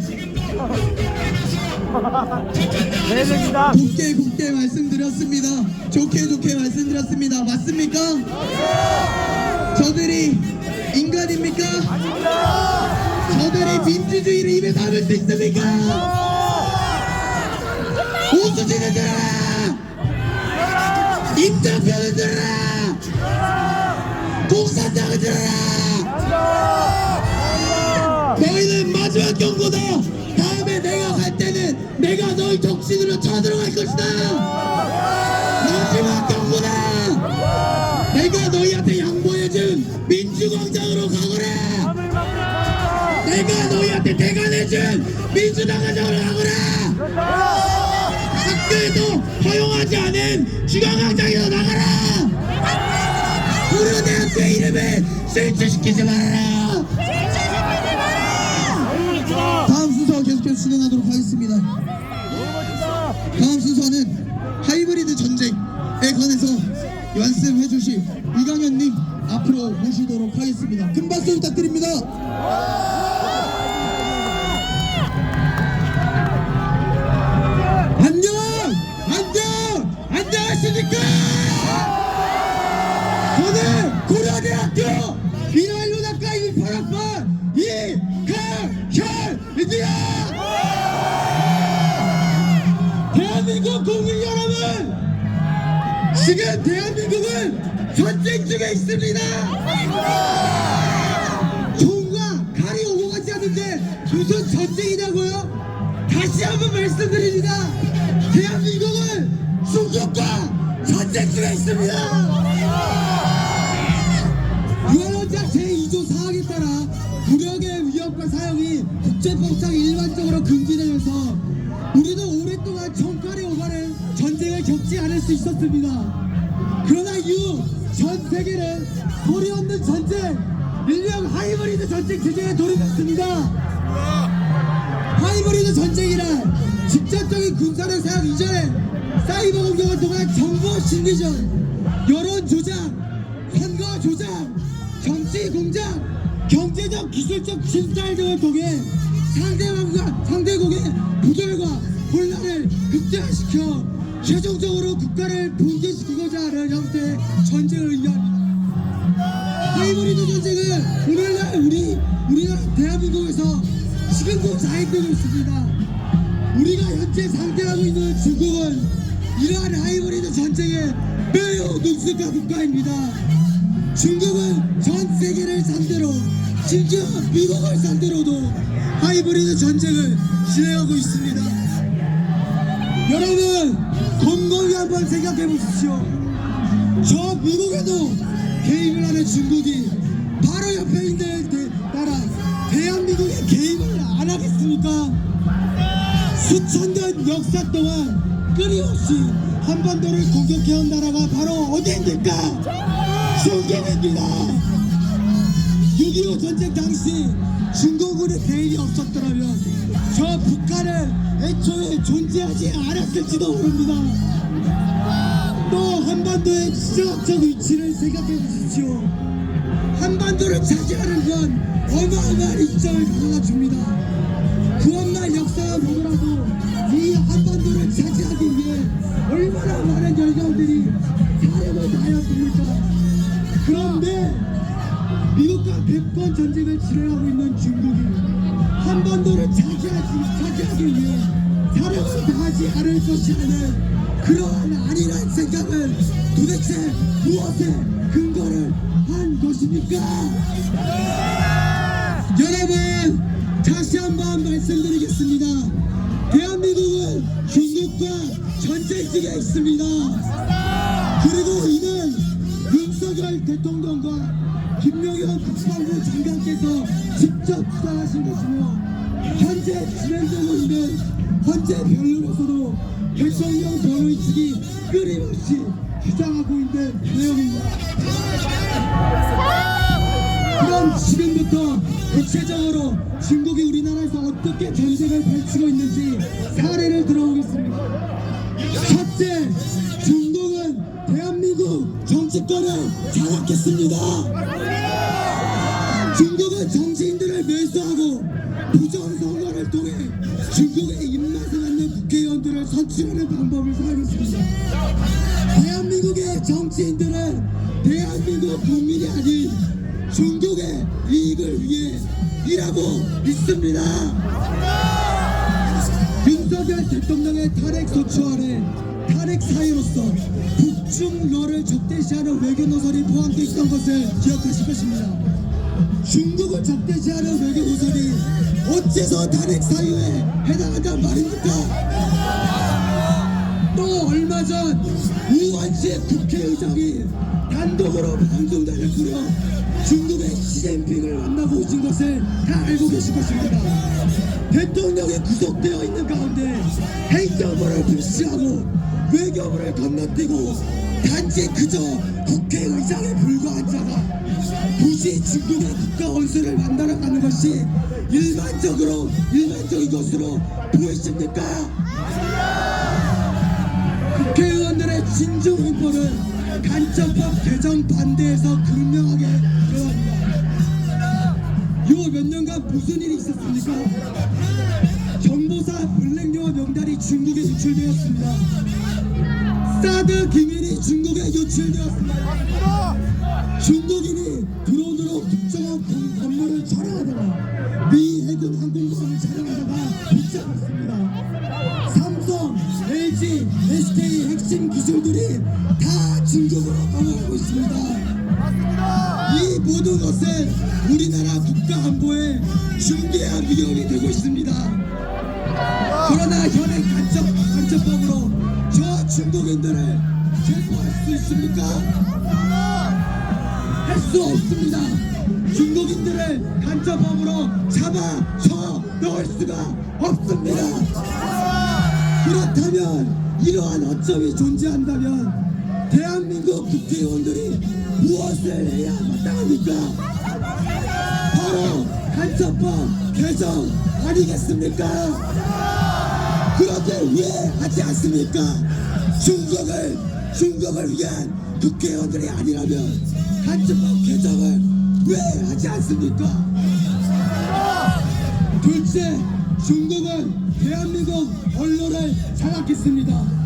곱게 말씀드렸습니다. 좋게 말씀드렸습니다. 맞습니까? 저들이 인간입니까? 저들이 민주주의를 입에 담을 수 있습니까? 오수진을 들어라! 임정표를 들어라! 공산당을 들어라! 너희는 마지막 경고다! 다음에 내가 갈 때는 내가 너희 적신으로 쳐들어갈 것이다! 마지막 경고다! 내가 너희한테 양보해준 민주광장으로 가거라! 내가 너희한테 대관해준 민주당광장으로 가거라! 학교에도 허용하지 않은 중앙광장에서 나가라! 우리 내 학교의 이름을 실추시키지 말아라! 다음 순서 계속해서 진행하도록 하겠습니다. 다음 순서는 하이브리드 전쟁에 관해서 말씀해 주실 이강현님 앞으로 모시도록 하겠습니다. 큰 박수 부탁드립니다. 안녕하십니까? 저는 고려대학교 비나일로학과 18학번 이강현입니다. 대한민국 국민 여러분, 지금 대한민국은 전쟁 중에 있습니다. 총과 칼이 오고 가지 않는데 무슨 전쟁이냐고요? 다시 한번 말씀드립니다. 대한민국은 중국과 전쟁 중에 있습니다. 유엔헌장 제2조 사항에 따라 무력의 위협과 사용이 국제법상 일반적으로 금지되면서 우리는 오랫동안 정칼에 오가는 전쟁을 겪지 않을 수 있었습니다. 그러나 이후 전 세계는 소리 없는 전쟁, 일명 하이브리드 전쟁 제재에 돌입했습니다. 하이브리드 전쟁이란 직접적인 군사력 사용 이전에 사이버 공격을 통한 정보 심리전, 여론 조작, 선거 조작, 정치 공작, 경제적 기술적 침탈 등을 통해 상대국의 부결과 혼란을 극대화시켜 최종적으로 국가를 붕괴시키고자 하는 형태의 전쟁을 의미합니다. 하이브리드 전쟁은 오늘날 우리나라 대한민국에서 지금도 자행되고 있습니다. 우리가 현재 상대하고 있는 중국은 이러한 하이브리드 전쟁에 매우 능숙한 국가입니다. 중국은 전 세계를 상대로 심지어 미국을 상대로도 하이브리드 전쟁을 진행하고 있습니다. 여러분 곰곰이 한번 생각해 보십시오. 저 미국에도 개입을 하는 중국이 바로 옆에 있는 나라 대한민국에 개입을 안 하겠습니까? 수천 년 역사 동안 끊임없이 한반도를 공격해온 나라가 바로 어디입니까? 중국입니다. 6.25 전쟁 당시 중국군의 개입이 없었더라면 저 북한은 애초에 존재하지 않았을지도 모릅니다. 또 한반도의 지정학적 위치를 생각해 보십시오. 한반도를 차지하는 건 어마어마한 이점을 가져다 줍니다. 구원날 역사를 보더라도 이 한반도를 차지하기 위해 얼마나 많은 열강들이 사력을 다하였습니까? 그런데 미국과 백번 전쟁을 진행하고 있는 중국이 한반도를 차지하기 위해 사력을 다하지 않을 것이라는 그러한 아니란 생각을 도대체 무엇에 근거를 한 것입니까? 여러분 다시 한번 말씀드리겠습니다. 대한민국은 중국과 전쟁 중에 있습니다. 그리고 이는 윤석열 대통령과 김용현 국방부 장관께서 직접 주장하신 것이며 현재 진행되고 있는 헌재 변론에서도 대통령 변호인 측이 끊임없이 주장하고 있는 내용입니다. 그럼 지금부터 구체적으로 중국이 우리나라에서 어떻게 전쟁을 펼치고 있는지 사례를 들어보겠습니다. 첫째, 중국은 대한민국 정치권을 장악했습니다. 중국은 정치인들을 매수하고 부정선거를 통해 중국의 입맛에 맞는 국회의원들을 선출하는 방법을 사용했습니다. 대한민국의 정치인들은 대한민국 국민이 아닌 중국의 이익을 위해 일하고 있습니다. 윤석열 대통령의 탄핵 소추 안에 탄핵 사유로서 북중러를 적대시하는 외교 노선이 포함되어 있던 것을 기억하실 것입니다. 중국을 적대시하는 외교 노선이 어째서 탄핵 사유에 해당한단 말입니까? 또 얼마 전 우원식 국회의장이 단독으로 방송단을 꾸려 중국의 시진핑을 만나고 오신 것을 다 알고 계실 것입니다. 대통령이 구속되어 있는 가운데 행정부를 불시하고 외교부를 건너뛰고 단지 그저 국회의장에 불과한 자가 굳이 중국의 국가 원수를 만나러 가는 것이 일반적인 것으로 보이십니까? 국회의원들의 진중 행보는 간첩법 개정 반대에서 극명하게 드러납니다. 요 몇 년간 무슨 일이 있었습니까? 정보사 블랙용어 명단이 중국에 유출되었습니다. 사드 기밀이 중국에 유출되었습니다. 중국인이 드론으로 국정원 건물을 촬영하다가 미 해군 항공모함을 촬영하다가 붙잡혔습니다. 삼성, LG, SK 핵심 기술들이 다 중국으로 넘어가고 있습니다. 이 모든 것은 우리나라 국가 안보에 중대한 위협이 되고 있습니다. 그러나 현행 간첩 간첩법으로 저 중국인들을 체포할 수 있습니까? 할 수 없습니다. 중국인들을 간첩법으로 잡아쳐 넣을 수가 없습니다. 그렇다면 이러한 어점이 존재한다면 대한민국 국회의원들이 무엇을 해야 마땅합니까? 바로 간첩법 개정 아니겠습니까? 그런데 왜 하지 않습니까? 중국을 위한 국회의원들이 아니라면 간첩법 개정을 왜 하지 않습니까? 둘째, 중국은 대한민국 언론을 장악했습니다.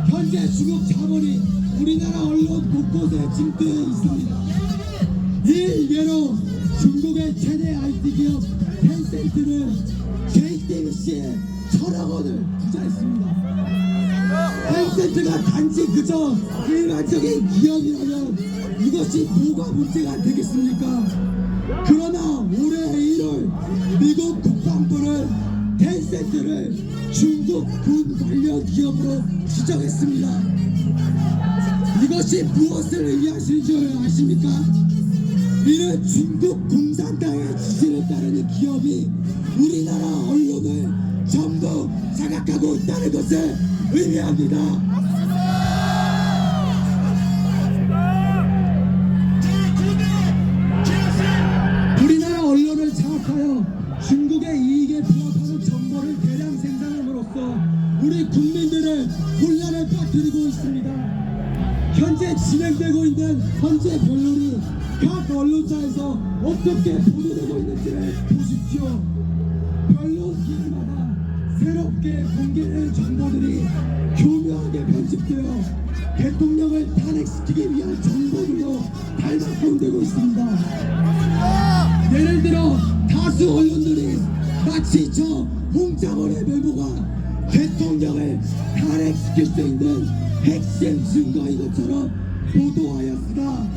현재 중국 자본이 우리나라 언론 곳곳에 침투해 있습니다. 일례로 중국의 최대 IT 기업 텐센트는 JTBC에 1,000억 원을 투자했습니다. 텐센트가 단지 그저 일반적인 기업이라면 이것이 뭐가 문제가 되겠습니까? 그러나 올해 1월 미국 국방부는 텐센트를 중국 군 관련 기업으로 지정했습니다. 이것이 무엇을 의미하시는 줄 아십니까? 이는 중국 공산당의 지시를 따르는 기업이 우리나라 언론을 전부 장악하고 있다는 것을 의미합니다. 우리나라 언론을 장악하여 중국의 이익에 부합하는 정보를 대량 생산함으로써 우리 국민들을 혼란에 빠뜨리고 있습니다. 현재 진행되고 있는 헌재 변론이 각 언론사에서 어떻게 보도되고 있는지를 보십시오. 변론기일마다 새롭게 공개된 정보들이 교묘하게 편집되어 대통령을 탄핵시키기 위한 정보들로 달막공되고 있습니다. 예를 들어 다수 언론들이 마치 저 홍장원의 메모가 대통령을 탄핵시킬 수 있는 핵심 증거인 것처럼 보도하였으나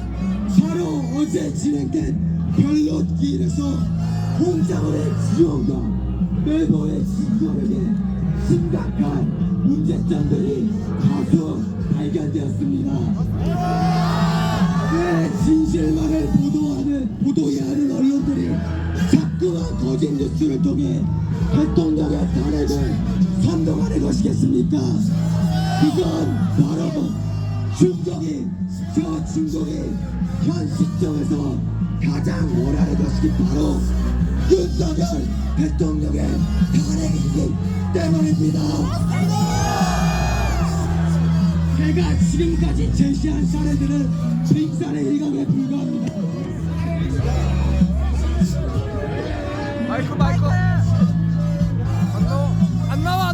바로 어제 진행된 변론기일에서 홍장원의 지원과 메모의 진정에게 심각한 문제점들이 다수 발견되었습니다. 왜 진실만을 보도해야 하는 언론들이 자꾸만 거짓 뉴스를 통해 대통령의 탄핵을 선동하는 것이겠습니까? 그건 바로 중국이 현 시점에서 가장 원하는 것이 바로 윤석열 대통령의 탄핵이기 때문입니다. 제가 지금까지 제시한 사례들은 빙산의 일각에 불과합니다. 마이크 안 나와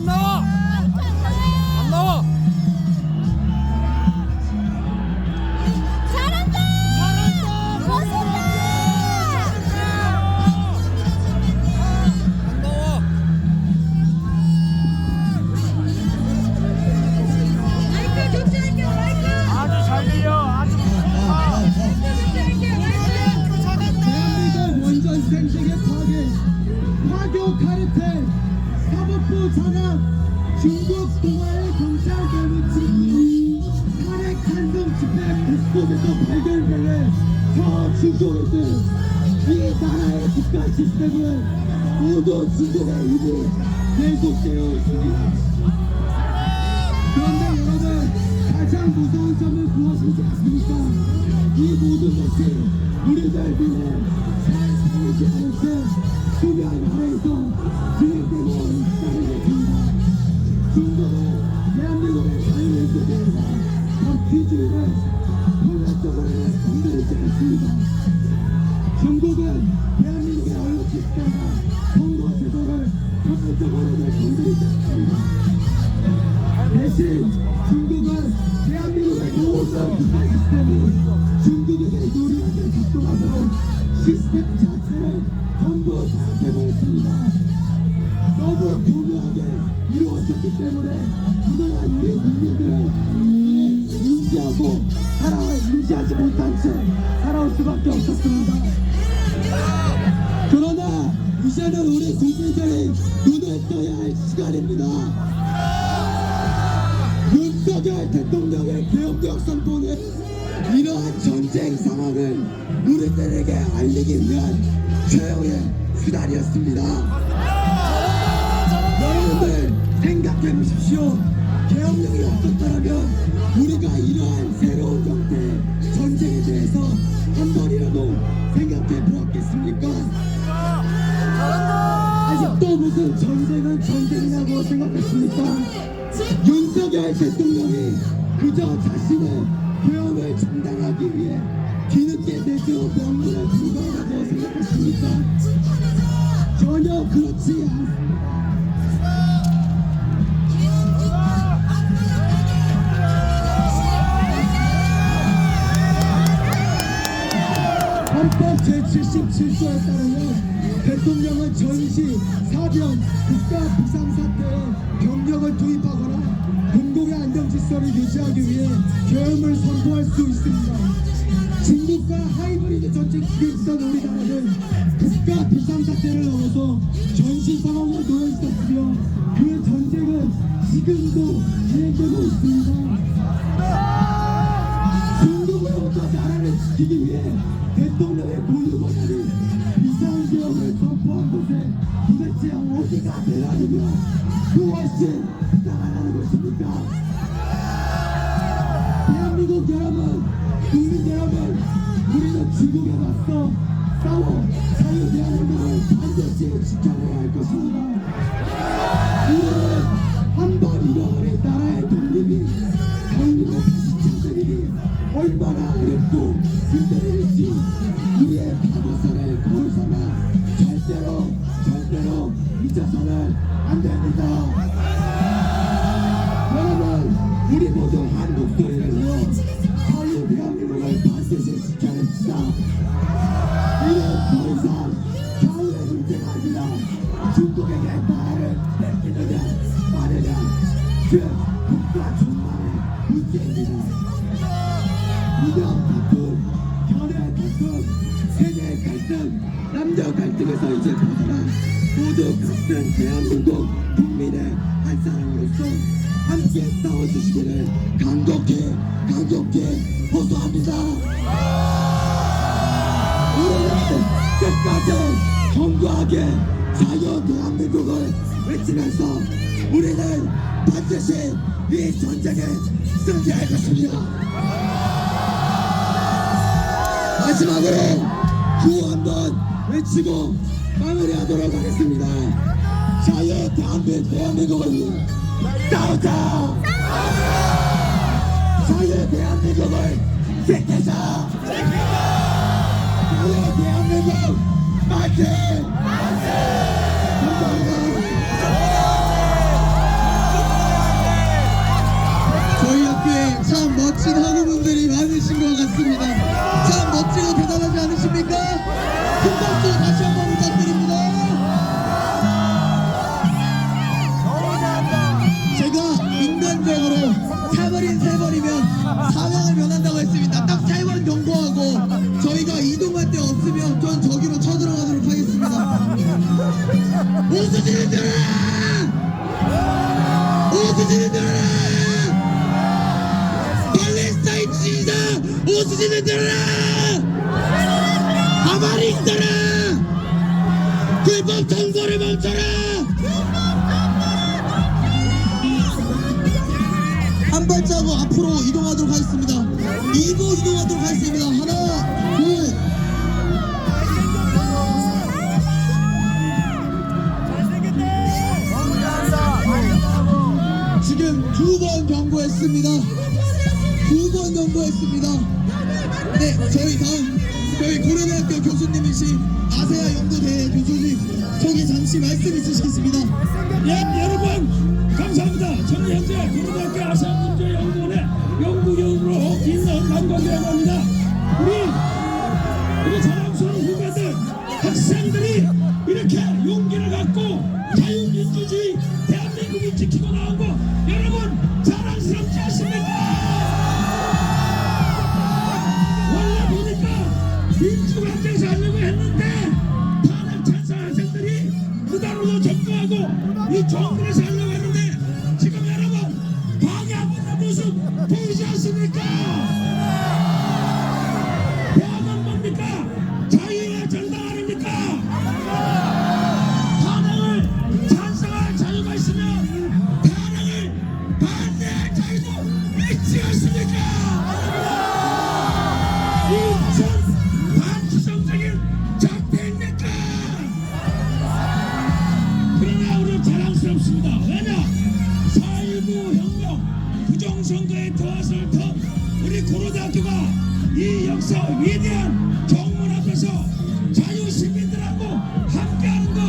잘한다! 멋있다! 마이크 교체할게, 마이크! 아주 잘 들려 아주 대한민국 원전 생태계 파괴, 화교 카르텔, 사법부 장악, 중국 동아의 경찰 개무치, 탄핵 한동 집회 곳곳에서 발견되는 저 중국인들, 이 나라의 국가 시스템은 모두 중국의 일이 계속되어 있습니다. 그런데 여러분, 가장 무서운 점은 무엇인지 아십니까? 이 모든 것이 우리들 눈에 잘 보이지 않을 때 수면 아래에서 진행되고 있다는 것입니다. 중국은 대한민국의 자유민주주의와 법치주의를 혼란적으로 건드리지 않습니다. 중국은 대한민국의 언론 시스템과 선거 제도를 전면적으로 건드리지 않습니다. 대신 중국은 대한민국의 모든 국가 시스템이 중국에게 유리하게 작동하도록 시스템 자체를 전부 장악해버렸습니다. 너무 교묘하게 이루어졌기 때문에 그동안 우리 국민들은 인지하지 못한 채 살아올 수밖에 없었습니다. 그러나 이제는 우리 국민들이 눈을 떠야 할 시간입니다. 윤석열 대통령의 개혁적 선포는 이러한 전쟁 상황을 우리들에게 알리기 위한 최후의 수단이었습니다. 여러분들 생각해 보십시오. 개혁력이 없었더라면 우리가 이러한 새로운 형태의 전쟁에 대해서 한 번이라도 생각해 보았겠습니까? 아직도 무슨 전쟁은 전쟁이라고 생각했습니까? 윤석열 대통령이 그저 자신의 계엄을 장담하기 위해 뒤늦게 내세운 명분을 불과하다고 생각했습니까? 전혀 그렇지 않습니다. 헌법 제77조에 따르면 대통령은 전시, 사변, 국가 비상사태에 병력을 투입하거나 공공의 안정질서를 유지하기 위해 계엄을 선포할 수 있습니다. 중국과 하이브리드 전쟁식에 있던 우리나라는 국가 비상사태를 넘어서 전시 상황에 놓여 있었으며 그 전쟁은 지금도 진행되고 있습니다. 중국으로부터 나라를 지키기 위해 대통령의 고유 권한이 비상계엄을 선포한 곳에 도대체 어디가 대란이며 무엇이 나가라는 것입니까? 대한민국 여러분, 국민 여러분, 우리는 중국에 맞서 싸워 자유 대한민국을 반드시 지켜내야 할 것입니다. 우리는 한번 잃어버린 나라의 독립이 대한민국 다시 찾아내기 얼마나 어렵고 힘들을지 우리의 바보살을 거울 삼아 절대로 잊어서는 안 됩니다. 여러분, 우리 모두 한 목소리를 내어 자유 대한민국을 반드시 지켜냅시다. 이는 더 이상 겨울의 문제가 아니라 중국에게 나라를 뺏기느냐 마느냐 즉 국가 전반의 문제입니다. 이념 다툼, 혈의 다툼, 세대 갈등, 남녀 갈등에서 이제 벗어나 모두 같은 대한민국 국민의 한 사람으로서 함께 싸워주시기를 간곡히 호소합니다. 우리는 끝까지 견고하게 자유 대한민국을 외치면서 우리는 반드시 이 전쟁에 승리할 것입니다. 마지막으로 구호 한번 외치고 마무리하도록 하겠습니다. 자유 대한민국을 위해 싸우자! 자유 대한민국을 지키자! 자유 대한민국 만세! 감사합니다. 저희 학교에 참 멋진 학우분들이 많으신 것 같습니다. 참 멋지고 대단하지 않으십니까? 큰 박수 다시 한번 부탁드립니다. 제가 인간적으로 3번인 3번이면 사명을 면한다고 했습니다. 딱 3번 경고하고 저희가 이동할 데 없으면 전 저기로 쳐들어가도록 하겠습니다. 오수진을 들어라! 오수진을 들어라! 팔레스타인 지지자 오수진을 들어라! 하마리스터라! 불법 정보를 멈춰라! 한 발자국 앞으로 이동하도록 하겠습니다. 2부 이동하도록 하겠습니다. 하나, 둘. 지금 2번 경고했습니다. 2번 경고했습니다. 네, 저희 다음 저희 고려대학교 교수님이신 아세아 연구대 교수님 소개 잠시 말씀 있으시겠습니다. 예, 여러분 감사합니다. 저는 현재 고려대학교 아시아문제연구원의 연구위원으로 있는 남광기라고 합니다. 우리 자랑스러운 후배들, 학생들이 이렇게 용기를 갖고 자유민주주의 대한민국을 지키고 나온 거 여러분 자랑스럽지 않습니까? 원래 보니까 민주관대에서 하려고 했는데 탄핵 찬사 학생들이 무단으로 점거하고 이 정부에서 하려고 했는데 지금 여러분 방해하고 있는 모습 전형적인 작태입니까? 그러나 우리 자랑스럽습니다. 왜냐? 4.19 혁명 부정선거에 도화선을 턴 우리 고려대학교가 이 역사 위대한 정문 앞에서 자유시민들하고 함께하는 거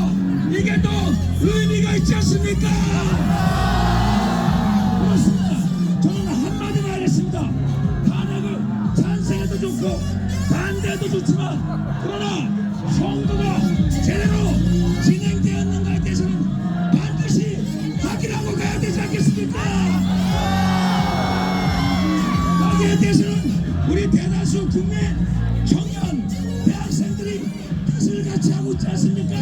이게 또 의미가 있지 않습니까? 그렇습니다. 저는 한마디만 하겠습니다. 탄핵을 찬성해도 좋고 반대해도 좋지만 그러나 선거가 제대로 진행되었는가에 대해서는 반드시 확인하고 가야 되지 않겠습니까? 거기에 대해서는 우리 대다수 국민 청년 대학생들이 뜻을 같이 하고 있지 않습니까?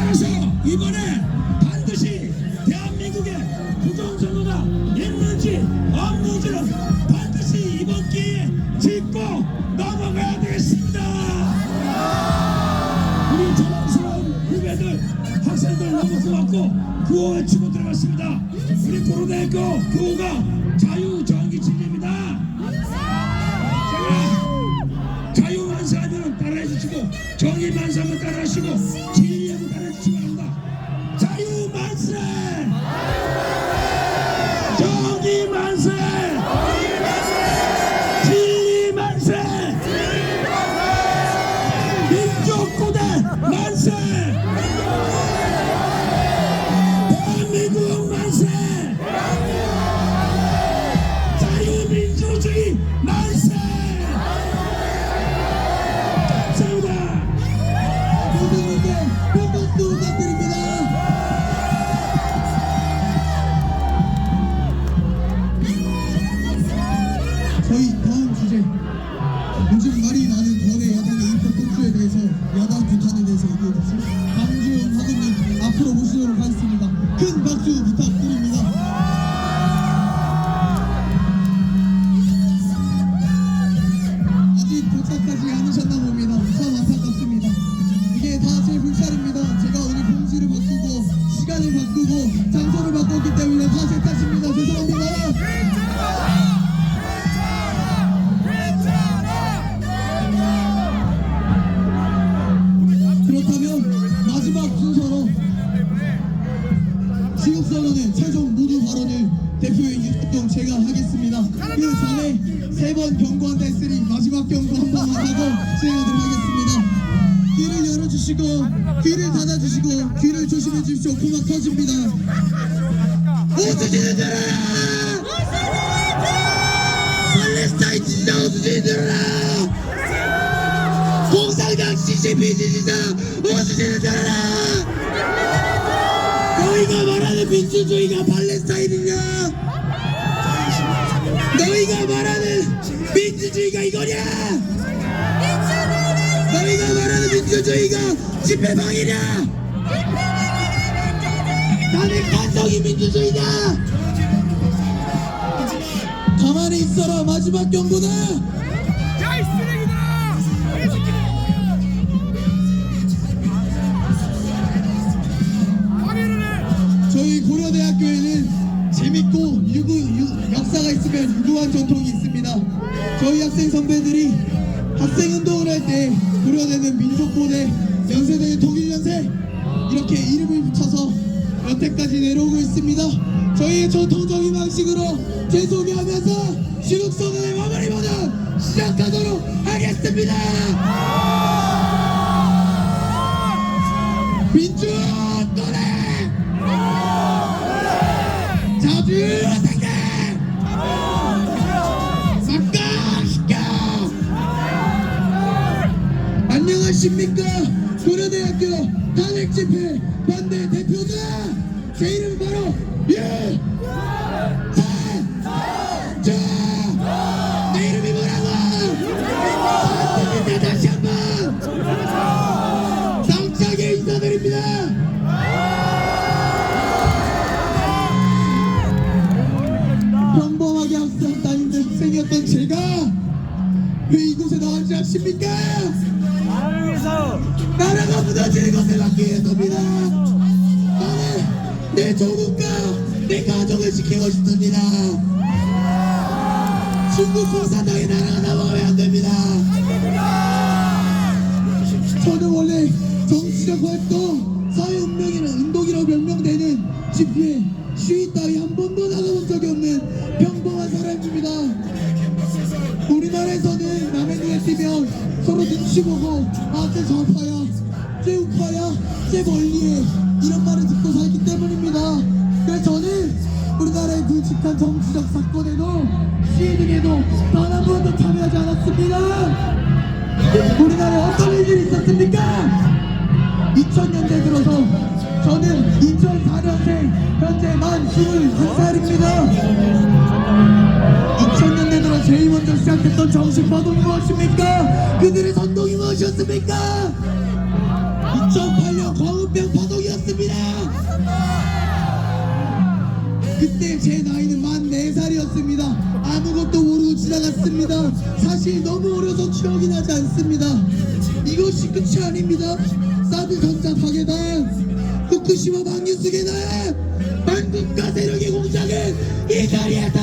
그래서 이번에 반드시 대한민국의 부정선거가 있는지 없는지는 반드시 이번 기회에 짚고 넘어가야 되겠습니다. 우리 자랑스러운 후배들 학생들 너무 고맙고 구호 외치고 들어갔습니다. 우리 고려대학교 구호가 자유정기 진리입니다. 제가 자유만세하면 따라해 주시고 정의만세하면 따라해 주시고 진리하면 따라해 주시기 바랍니다. 자유만세! 정의만세! 진리만세! 민족고대 만세! 대한민국 만세! 자유민주주의 만세! 감사합니다. 선생님께 큰 박수 부탁드립니다. 저희 다음 주제, 요즘 말이 많은 거래 야당의 입법 공수에 대해서 야당 규탄에 대해서 얘기해 주실 강지훈 사부님 앞으로 모시도록 하겠습니다. 큰 박수 부탁드립니다. 아직 도착하지 않으셨나 봅니다. 참 안타깝습니다. 이게 다 제 불찰입니다. 제가 오늘 공지를 바꾸고 시간을 바꾸고 장소를 바꿨기 때문에 다 제 탓입니다. 죄송합니다. 그렇다면 마지막 순서로 지역선언의 최종 모두 발언을 대표인 윤석동 제가 하겠습니다. 그 전에 세 번 경고한다 했으니 마지막 경고 한 번만 하고 진행하도록 하겠습니다. 귀를 열어주시고 귀를 닫아주시고 귀를 조심해 주십시오. 고막 터집니다. 오수진을 들어라! 팔레스타인 진짜 오수진을 들어라! 공산당 CCP 지지자 오수진을 들어라! 너희가 말하는 민주주의가 팔레스타인이냐? 너희가 말하는 민주주의가 이거냐? 너희가 말하는 민주주의가 집회방이냐? 나는 간성이 민주주의다! 가만히 있어라. 마지막 경고다. 야이 쓰레기들아! 확인을 해! 저희 고려대학교에는 재밌고 역사가 있으면 유구한 전통이 있습니다. 저희 학생 선배들이 학생운동을 할 때 고려대는 민속고대, 연세대 통일연세 이렇게 이름을 붙여서 여태까지 내려오고 있습니다. 저희의 전통적인 방식으로 재소개하면서 시국선언의 마무리 버전 시작하도록 하겠습니다. 민주노래 자주생각 삭감시켜. 안녕하십니까. 고려대학교 탄핵집회 반대 대표자, 제 이름은 바로 유한자. 내 이름이 뭐라고? 안됩니다. 다시 한번 당차게 인사드립니다. 평범하게 학생 다니는 학생이었던 제가 왜 이곳에 나왔지 않습니까? 나라가 무너지는 것을 막기 위해서입니다. 나는 내 조국과 내 가족을 지키고 싶습니다. 중국 공산당의 나라가 남아가면 안 됩니다. 저는 원래 정치적 활동, 사회운동이라고 명명되는 집회, 시위 따위 한 번도 나가본 적이 없는 평범한 사람입니다. 우리나라에서는 남의 눈에 띄면 서로 눈치 보고 쟤 좌파야, 쟤 우파야, 쟤 멀리해 이런 말을 듣고 살기 때문입니다. 그래서 저는 우리나라의 굵직한 정치적 사건에도 시위 등에도 단 한 번도 참여하지 않았습니다. 우리나라에 어떤 일들이 있었습니까? 2000년대 들어서 저는 2004년생 현재 만 21살입니다. 2000년대 들어 제일 먼저 시작했던 정신파동이 무엇입니까? 그들의 선동이 무엇이었습니까? 2008년 광우병 파동이었습니다. 그때 제 나이는 만 4살이었습니다. 아무것도 모르고 지나갔습니다. 사실 너무 어려서 기억이 나지 않습니다. 이것이 끝이 아닙니다. 사드 전자 파괴단, 후쿠시마 방류 계단, 반국가 세력의 공작은 이 자리에서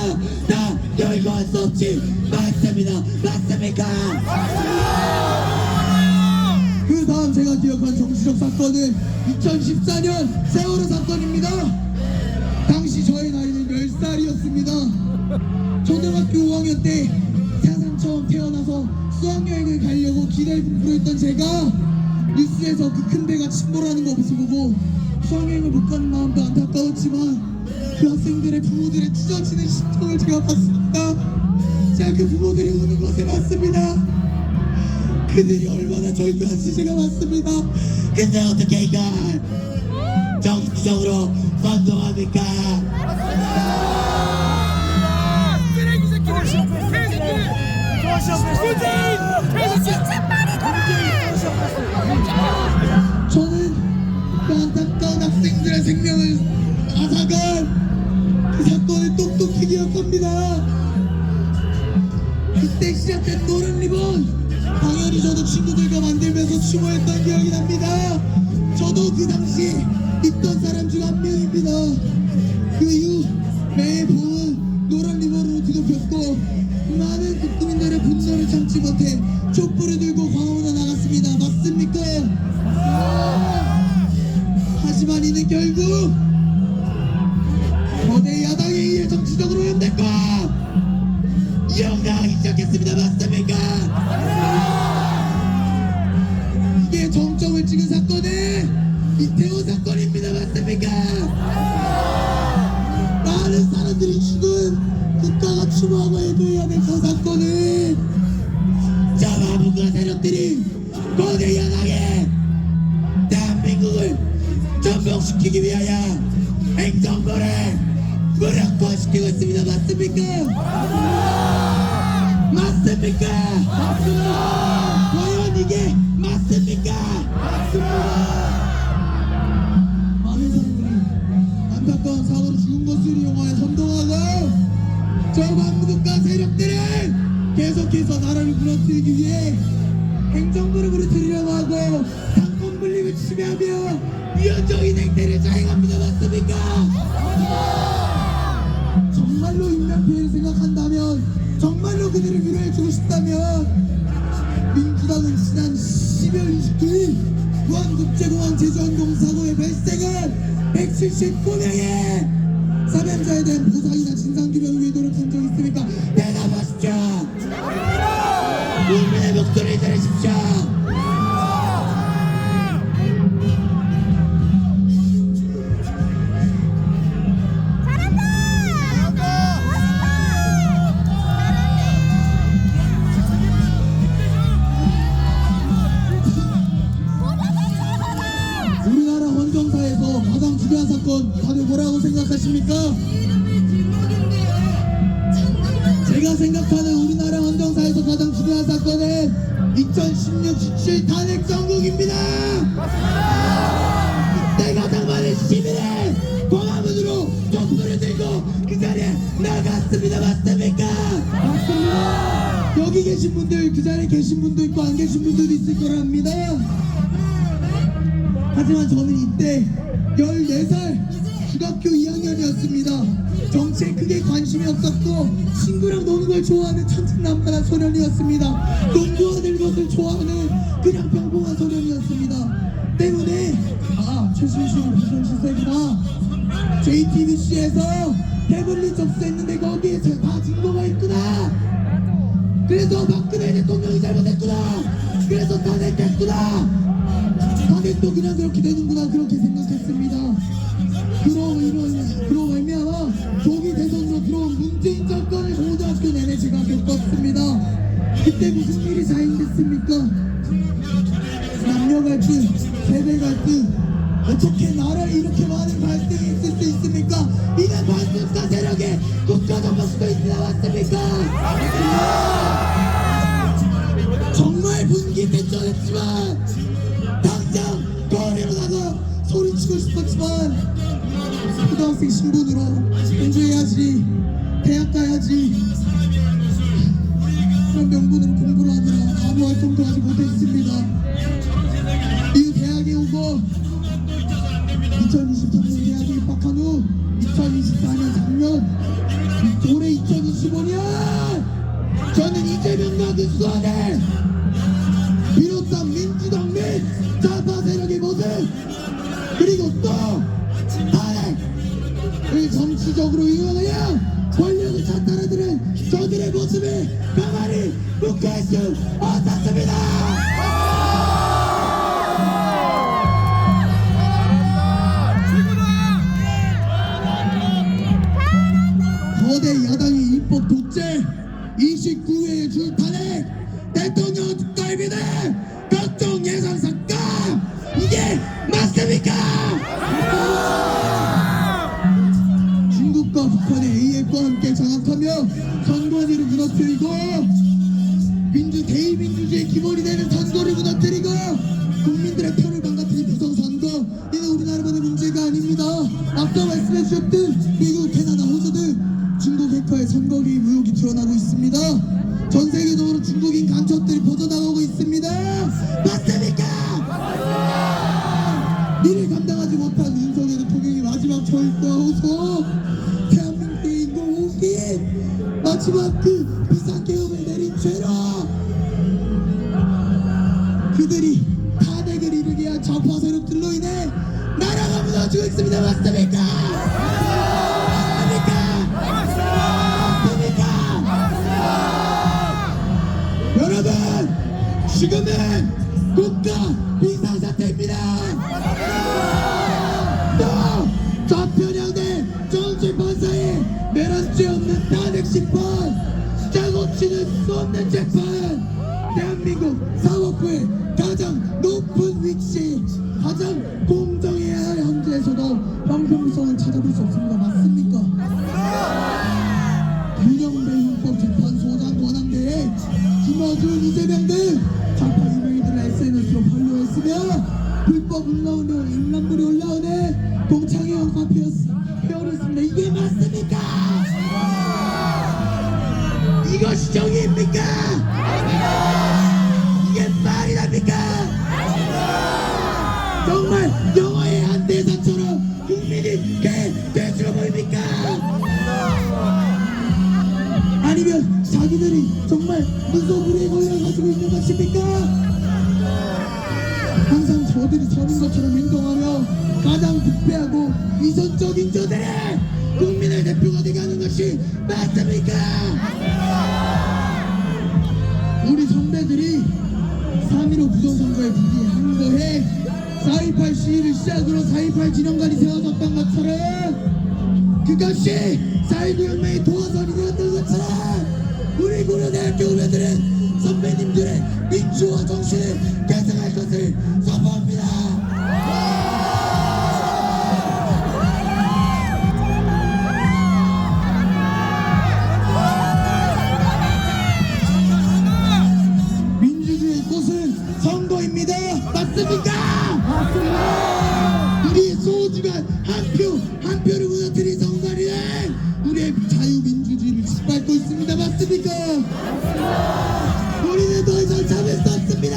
다 열고 할 수 없지. 맞습니다. 맞습니까? 그 다음 제가 기억한 정치적 사건은 2014년 세월호 사건입니다. 당시 저의 나이는 10살이었습니다. 초등학교 5학년 때 세상 처음 태어나서 수학여행을 가려고 기대를 부풀어했던 제가 뉴스에서 그 큰 배가 침몰하는 거 보고 수학여행을 못 가는 마음도 안타까웠지만 그 학생들의 부모들의 찢어지는 심정을 제가 봤습니다. 제가 그 부모들이 우는 것을 봤습니다. 그들이 얼마나 절규한지 제가 봤습니다. 근데 어떻게 이걸 정치적으로 선동합니까? 쓰레기 새끼들! 개새끼들! 진짜 빨리 저는 그 안타까운 학생들의 생명을 앗아간 그 사건을 똑똑히 기억합니다. 그때 시작된 노란 리본, 당연히 저도 친구들과 만들면서 추모했던 기억이 납니다. 저도 그 당시 있던 사람 중 한 명입니다. 그 이후 매일 봄은 노란 리본으로 뒤덮였고 많은 국민들의 분노를 참지 못해 촛불을 들고 광화문에 나갔습니다. 맞습니까? 하지만 이는 결국 거대 야당에 의해 정치적으로 오염된 거 이용당하기 시작했습니다. 맞습니까? 이게 정점을 찍은 사건은 이태원 사건입니다. 맞습니까? 많은 사람들이 죽은 국가가 추모하고 애도해야 될 그 사건은 저 마부가 세력들이 거대 야당에 대한민국을 전복시키기 위하여 행정부를 무력화시키고 있습니다. 맞습니까? 맞습니까? 맞습니다. 과연 이게 맞습니까? 맞습니다. 많은 사람들이 안타까운 사고로 죽은 것을 이용하여 선동하고 저 반국가 세력들을 계속해서 나라를 무너뜨리기 위해 행정부를 무너뜨리려고 하고 상권 분립을 침해하며 위헌적인 행태를 자행합니다. 맞습니까? 정말로 인명 피해를 생각한다면, 정말로 그들을 위로해주고 싶다면 민주당은 지난 12월 29일 무한국제공항 제주항공 사고에 발생한 179명의 사망자에 대한 보상이나 진상규명을 위해 노력한 적이 있습니까? 대답하십시오. 국민의 목소리를 들으십시오. 우리나라 헌정사에서 가장 중요한 사건 다들 뭐라고 생각하십니까? 제가 생각하는 우리나라 헌정사에서 가장 중요한 사건은 2016 17 탄핵 정국입니다. 그때 가장 많은 시민은 광화문으로 촛불을 들고 그 자리에 나갔습니다. 맞습니까? 맞습니다. 여기 계신 분들, 그 자리에 계신 분도 있고 안 계신 분들도 있을 거랍니다. 하지만 저는 이때 14살 중학교 2학년이었습니다. 정치에 크게 관심이 없었고 친구랑 노는 걸 좋아하는 천진난만한 소년이었습니다. 농구하는 것을 좋아하는 그냥 평범한 소년이었습니다. JTBC에서 태블릿 접수했는데 거기에 다 증거가 있구나. 그래서 박근혜 대통령이 잘못했구나. 그래서 탄핵됐구나. 탄핵도 그냥 그렇게 되는구나, 그렇게 생각했습니다. 그로 말미암아 조기 대선으로 들어온 문재인 정권을 고등학교 내내 제가 겪었습니다. 그때 무슨 일이 자행됐습니까? 남녀 갈등, 세대 갈등, 어떻게 나라에 이렇게 많은 갈등이 있을 수 있습니까? 이는 반국가 세력의 국가정부 수도 있나 맞습니까? 정말 분기 대전했지만 당장 거리로 나가 소리치고 싶었지만 초등학생 신분으로 공부해야지, 대학 가야지, 그런 명분으로 공부를 하느라 아무 활동도 하지 못했습니다. 이 대학에 오고 2023년 대학에 입학한 후 2024년 작년 올해 2025년 저는 이재명과 그 수원을 비롯한 민주당 및 좌파 세력의 모습, 그리고 또 탄핵을 정치적으로 이용하여 권력을 찬탈하는 저들의 모습을 가만히 묵혀할 수 없었습니다. 거대 야당의 입법 독재, 29회의 줄탄핵, 대통령 특갈비들, 각종 예상 삭감, 이게 맞습니까? 중국과 북한의 AF와 함께 장악하며 선거제를 무너뜨리고 대의민주주의의 기본이 되는 선거를 무너뜨리고 국민들의 표를 망가뜨린 부정선거, 이는 우리나라만의 문제가 아닙니다. 앞서 말씀해주셨듯 미국, 캐나다, 호주 등 중국 해커의 선거 개입 의혹이 드러나고 있습니다. 전 세계적으로 중국인 간첩들이 퍼져나가고 있습니다. 맞습니까? 이를 감당하지 못한 윤석열 대통령이 마지막 절도하고서 대한민국의 인구 5기 마지막 그 비상계엄을 내린 죄로 그들이 탄핵을 이르게 한 좌파 세력들로 인해 나라가 무너지고 있습니다. 맞습니까? 여러분, 지금은 국가 비상사태입니다. 또 좌편향대 정치판 사이 매란죄 없는 탄핵 심판, 짜고 치는 수 없는 재판, 대한민국 사법부의 가장 높은 위치, 가장 공정해야 할 현재에서도 형평성을 찾아볼 수 없습니다. 맞습니까? 윤영배 헌법재판소장 권한대에 김어준, 이재명 등 좌파 유명인들을 SNS로 팔로우했으며 불법 임람물이 올라오는 동창회원 카페를 했습니다. 이게 맞습니까? 이것이 정의입니까? 이게 말이 납니까? 정말 영화의 한 대사처럼 국민이 개돼지로 보입니까? 아니면 자기들이 정말 무소불위에 걸려가지고 있는 것입니까? 항상 저들이 저는 것처럼 행동하며 가장 부패하고 위선적인 저들의 국민의 대표가 되가는 것이 맞습니까? 우리 선배들이 3.15 부정선거에 불이한 거에 4.28 시위를 시작으로 4.28 진영관이 세워졌던 것처럼, 그것이 4.19 혁명의 도화선이 되었던 것처럼 우리 고려대학교 후배들은 선배님들의 민주화 정신을 계승할 것을 선포합니다. 민주주의의 꽃은 선거입니다. 맞습니까? 맞습니다. 우리 소중한 한 표를 무너뜨린 선거리는 우리의 자유민주주의를 짓밟고 있습니다. 맞습니까? 우리는 더 이상 참을 수 없습니다.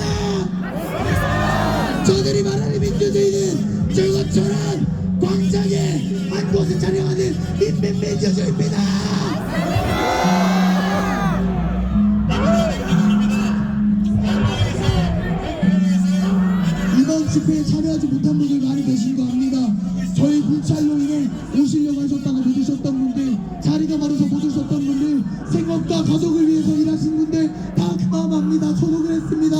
저들이 말하는 민주주의는 저것처럼 광장에 한 곳을 촬영하는 민주주의입니다. 이번 집회에 참여하지 못한 분들 많이 계신 거 압니다. 저희 불찰로 인해 오시려고 하셨다가 못 오셨던 분들, 자리가 많아서 못 오셨던 분들, 생업과 가족을 위해서 일하신 분들 다 그 마음 압니다. 저도 그랬습니다.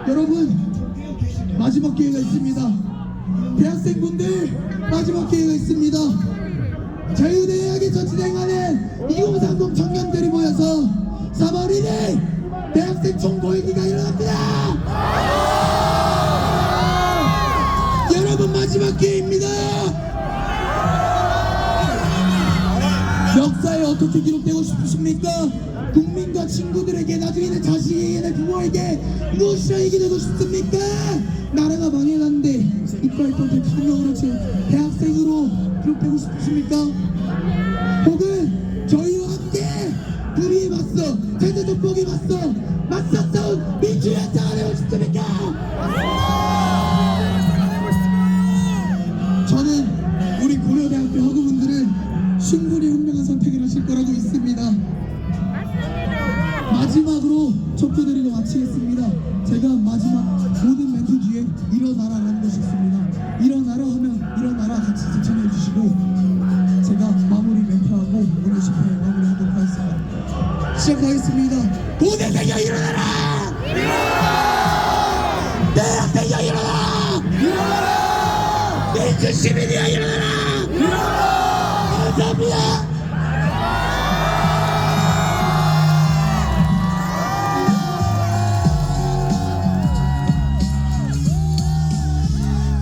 여러분, 마지막 기회가 있습니다. 대학생분들, 마지막 기회가 있습니다. 자유대학에서 진행하는 2030 청년들이 모여서 3월 1일 대학생 총고위기가 일어납니다. 여러분, 마지막 기회입니다. 역사에 어떻게 기록되고 싶으십니까? 국민과 친구들에게, 나중에는 자식에게, 부모에게 무엇이라 얘기되고 싶습니까? 나라가 망해갔는데 이빨 뻔뻔 투명으로 대학생으로 기록되고 싶으십니까? 혹은 저희와 함께 불의에 맞서, 제도적복에 맞서 싸운 민주주의 한장을 되고 싶습니까? 저는 우리 고려대학교 학우분들은 충분히 현명한 선택을 하실 거라고 믿습니다. 마지막으로 촉구드리고 마치겠습니다. 제가 마지막 모든 멘트 뒤에 일어나라라는 것이 있습니다. 일어나라 하면 일어나라 같이 지칭해 주시고 제가 마무리 멘트하고 오늘 집회 마무리하도록 하겠습니다. 시작하겠습니다. 고대생이여 일어나라! 대학생이여 일어나라! 민주시민이여 일어나라!